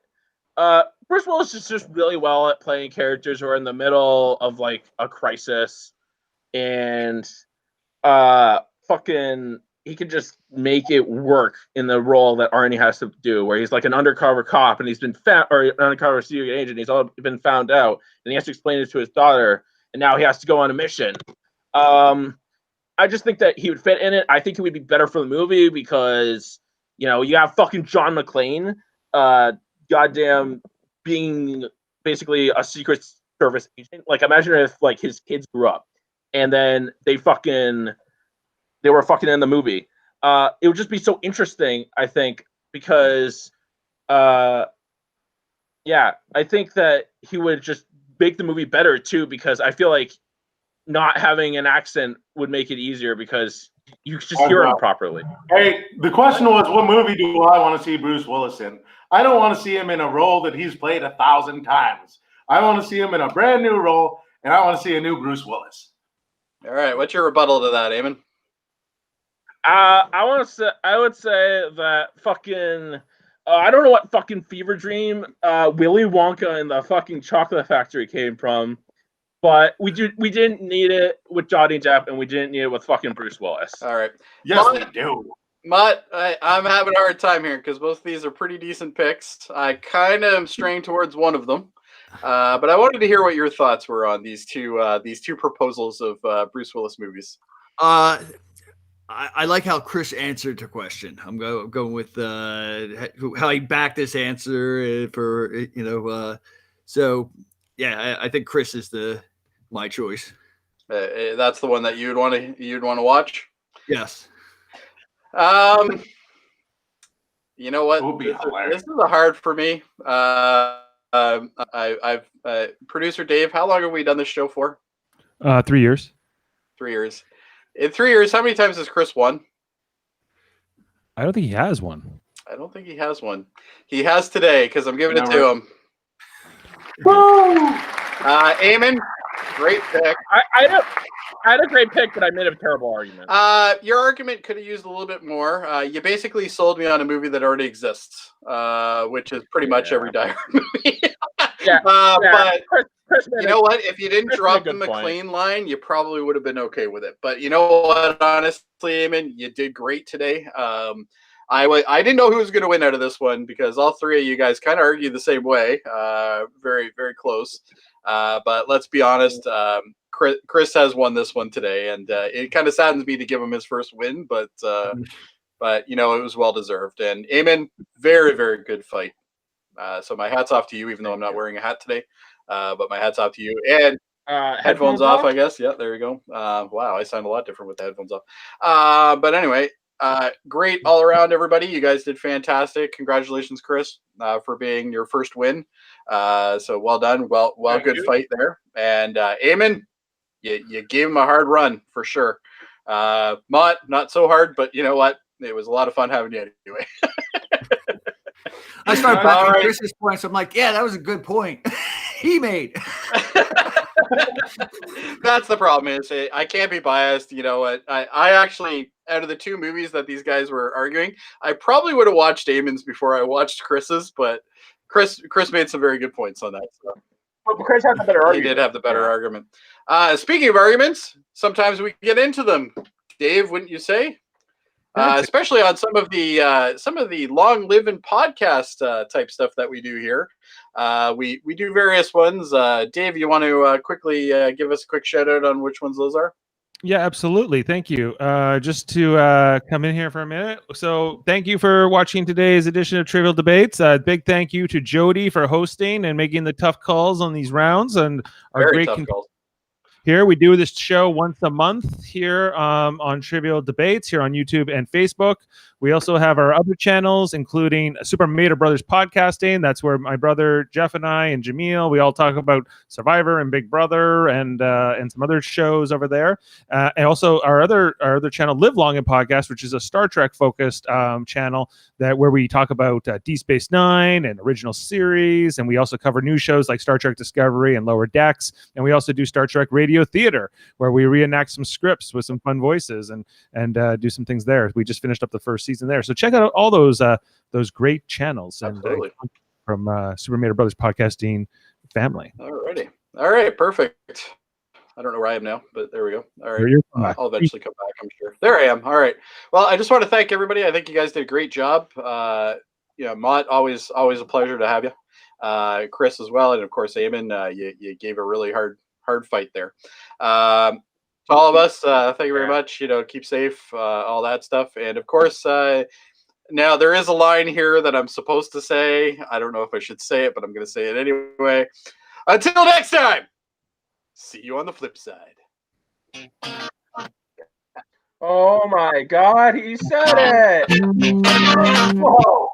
Bruce Willis is just really well at playing characters who are in the middle of like a crisis, and he can just make it work in the role that Arnie has to do, where he's like an undercover cop and he's been found, or an undercover secret agent. He's all been found out, and he has to explain it to his daughter. And now he has to go on a mission. I just think that he would fit in it. I think he would be better for the movie because, you have fucking John McClane, goddamn being basically a Secret Service agent. Like, imagine if like his kids grew up and then they were fucking in the movie. It would just be so interesting, I think, because, I think that he would just make the movie better too, because I feel like not having an accent would make it easier because you just hear him properly. Hey, the question was, what movie do I want to see Bruce Willis in? I don't want to see him in a role that he's played 1,000 times. I want to see him in a brand new role, and I want to see a new Bruce Willis. All right, what's your rebuttal to that, Eamon? I would say that fucking. I don't know what fucking fever dream Willy Wonka and the fucking chocolate factory came from, but we didn't need it with Johnny Depp, and we didn't need it with fucking Bruce Willis. All right. Yes, we do. Mott, I'm having a hard time here because both of these are pretty decent picks. I kind of am straying towards one of them, but I wanted to hear what your thoughts were on these two proposals of Bruce Willis movies. I like how Chris answered the question. I'm going with how he backed this answer for so yeah, I think Chris is my choice. That's the one that you'd want to watch. Yes. You know what? This is a hard for me. I've producer Dave. How long have we done this show for? 3 years. 3 years. In 3 years, how many times has Chris won? I don't think he has one. I don't think he has one. He has today because I'm giving it to him. Woo! Eamon, great pick. I had a great pick, but I made a terrible argument. Your argument could have used a little bit more. You basically sold me on a movie that already exists, which is pretty much every Die Hard movie. But Chris you know what? If you didn't drop the McClane line, you probably would have been okay with it. But you know what? Honestly, Eamon, you did great today. I didn't know who was going to win out of this one because all three of you guys kind of argued the same way. Very, very close. But let's be honest. Chris has won this one today, and it kind of saddens me to give him his first win, but it was well deserved. And Eamon, very, very good fight. So my hat's off to you, even though I'm not wearing a hat today. But my hat's off to you. And headphones off, I guess. Yeah, there you go. Wow, I sound a lot different with the headphones off. But anyway, great all around, everybody. You guys did fantastic. Congratulations, Chris, for being your first win. So well done. Well, good fight there. And Eamon, you gave him a hard run for sure. Mott, not so hard, but you know what? It was a lot of fun having you anyway. I started backing Chris's points. I'm like, yeah, that was a good point he made. That's the problem. Is I can't be biased. You know what? I actually, out of the two movies that these guys were arguing, I probably would have watched Eamon's before I watched Chris's, but Chris made some very good points on that. So. But Chris had the better argument. He did have the better argument. Speaking of arguments, sometimes we get into them. Dave, wouldn't you say? Especially on some of the long living podcast type stuff that we do here. We do various ones. Dave, you want to quickly give us a quick shout out on which ones those are? Yeah, absolutely. Thank you. Just to come in here for a minute. So thank you for watching today's edition of Trivial Debates. Big thank you to Jody for hosting and making the tough calls on these rounds. And our Very great tough calls. Here we do this show once a month here on Trivial Debates here on YouTube and Facebook. We also have our other channels, including Super Mader Brothers Podcasting. That's where my brother Jeff and I and Jameel, we all talk about Survivor and Big Brother and some other shows over there. And also our other channel, Live Long and Podcast, which is a Star Trek focused channel where we talk about Deep Space Nine and original series, and we also cover new shows like Star Trek Discovery and Lower Decks, and we also do Star Trek Radio Theater, where we reenact some scripts with some fun voices and do some things there. We just finished up the first season there, so check out all those great channels and from Super Mader Brothers Podcasting family. Alrighty, all right, perfect. I don't know where I am now, but there we go. All right, I'll eventually come back, I'm sure. There I am. All right. Well, I just want to thank everybody. I think you guys did a great job. Mott, always a pleasure to have you. Chris as well, and of course, Eamon. You gave a really hard fight there. To all of us, thank you very much. Keep safe, all that stuff, and of course, now there is a line here that I'm supposed to say. I don't know if I should say it, but I'm going to say it anyway. Until next time. See you on the flip side. Oh my God, he said it! Whoa!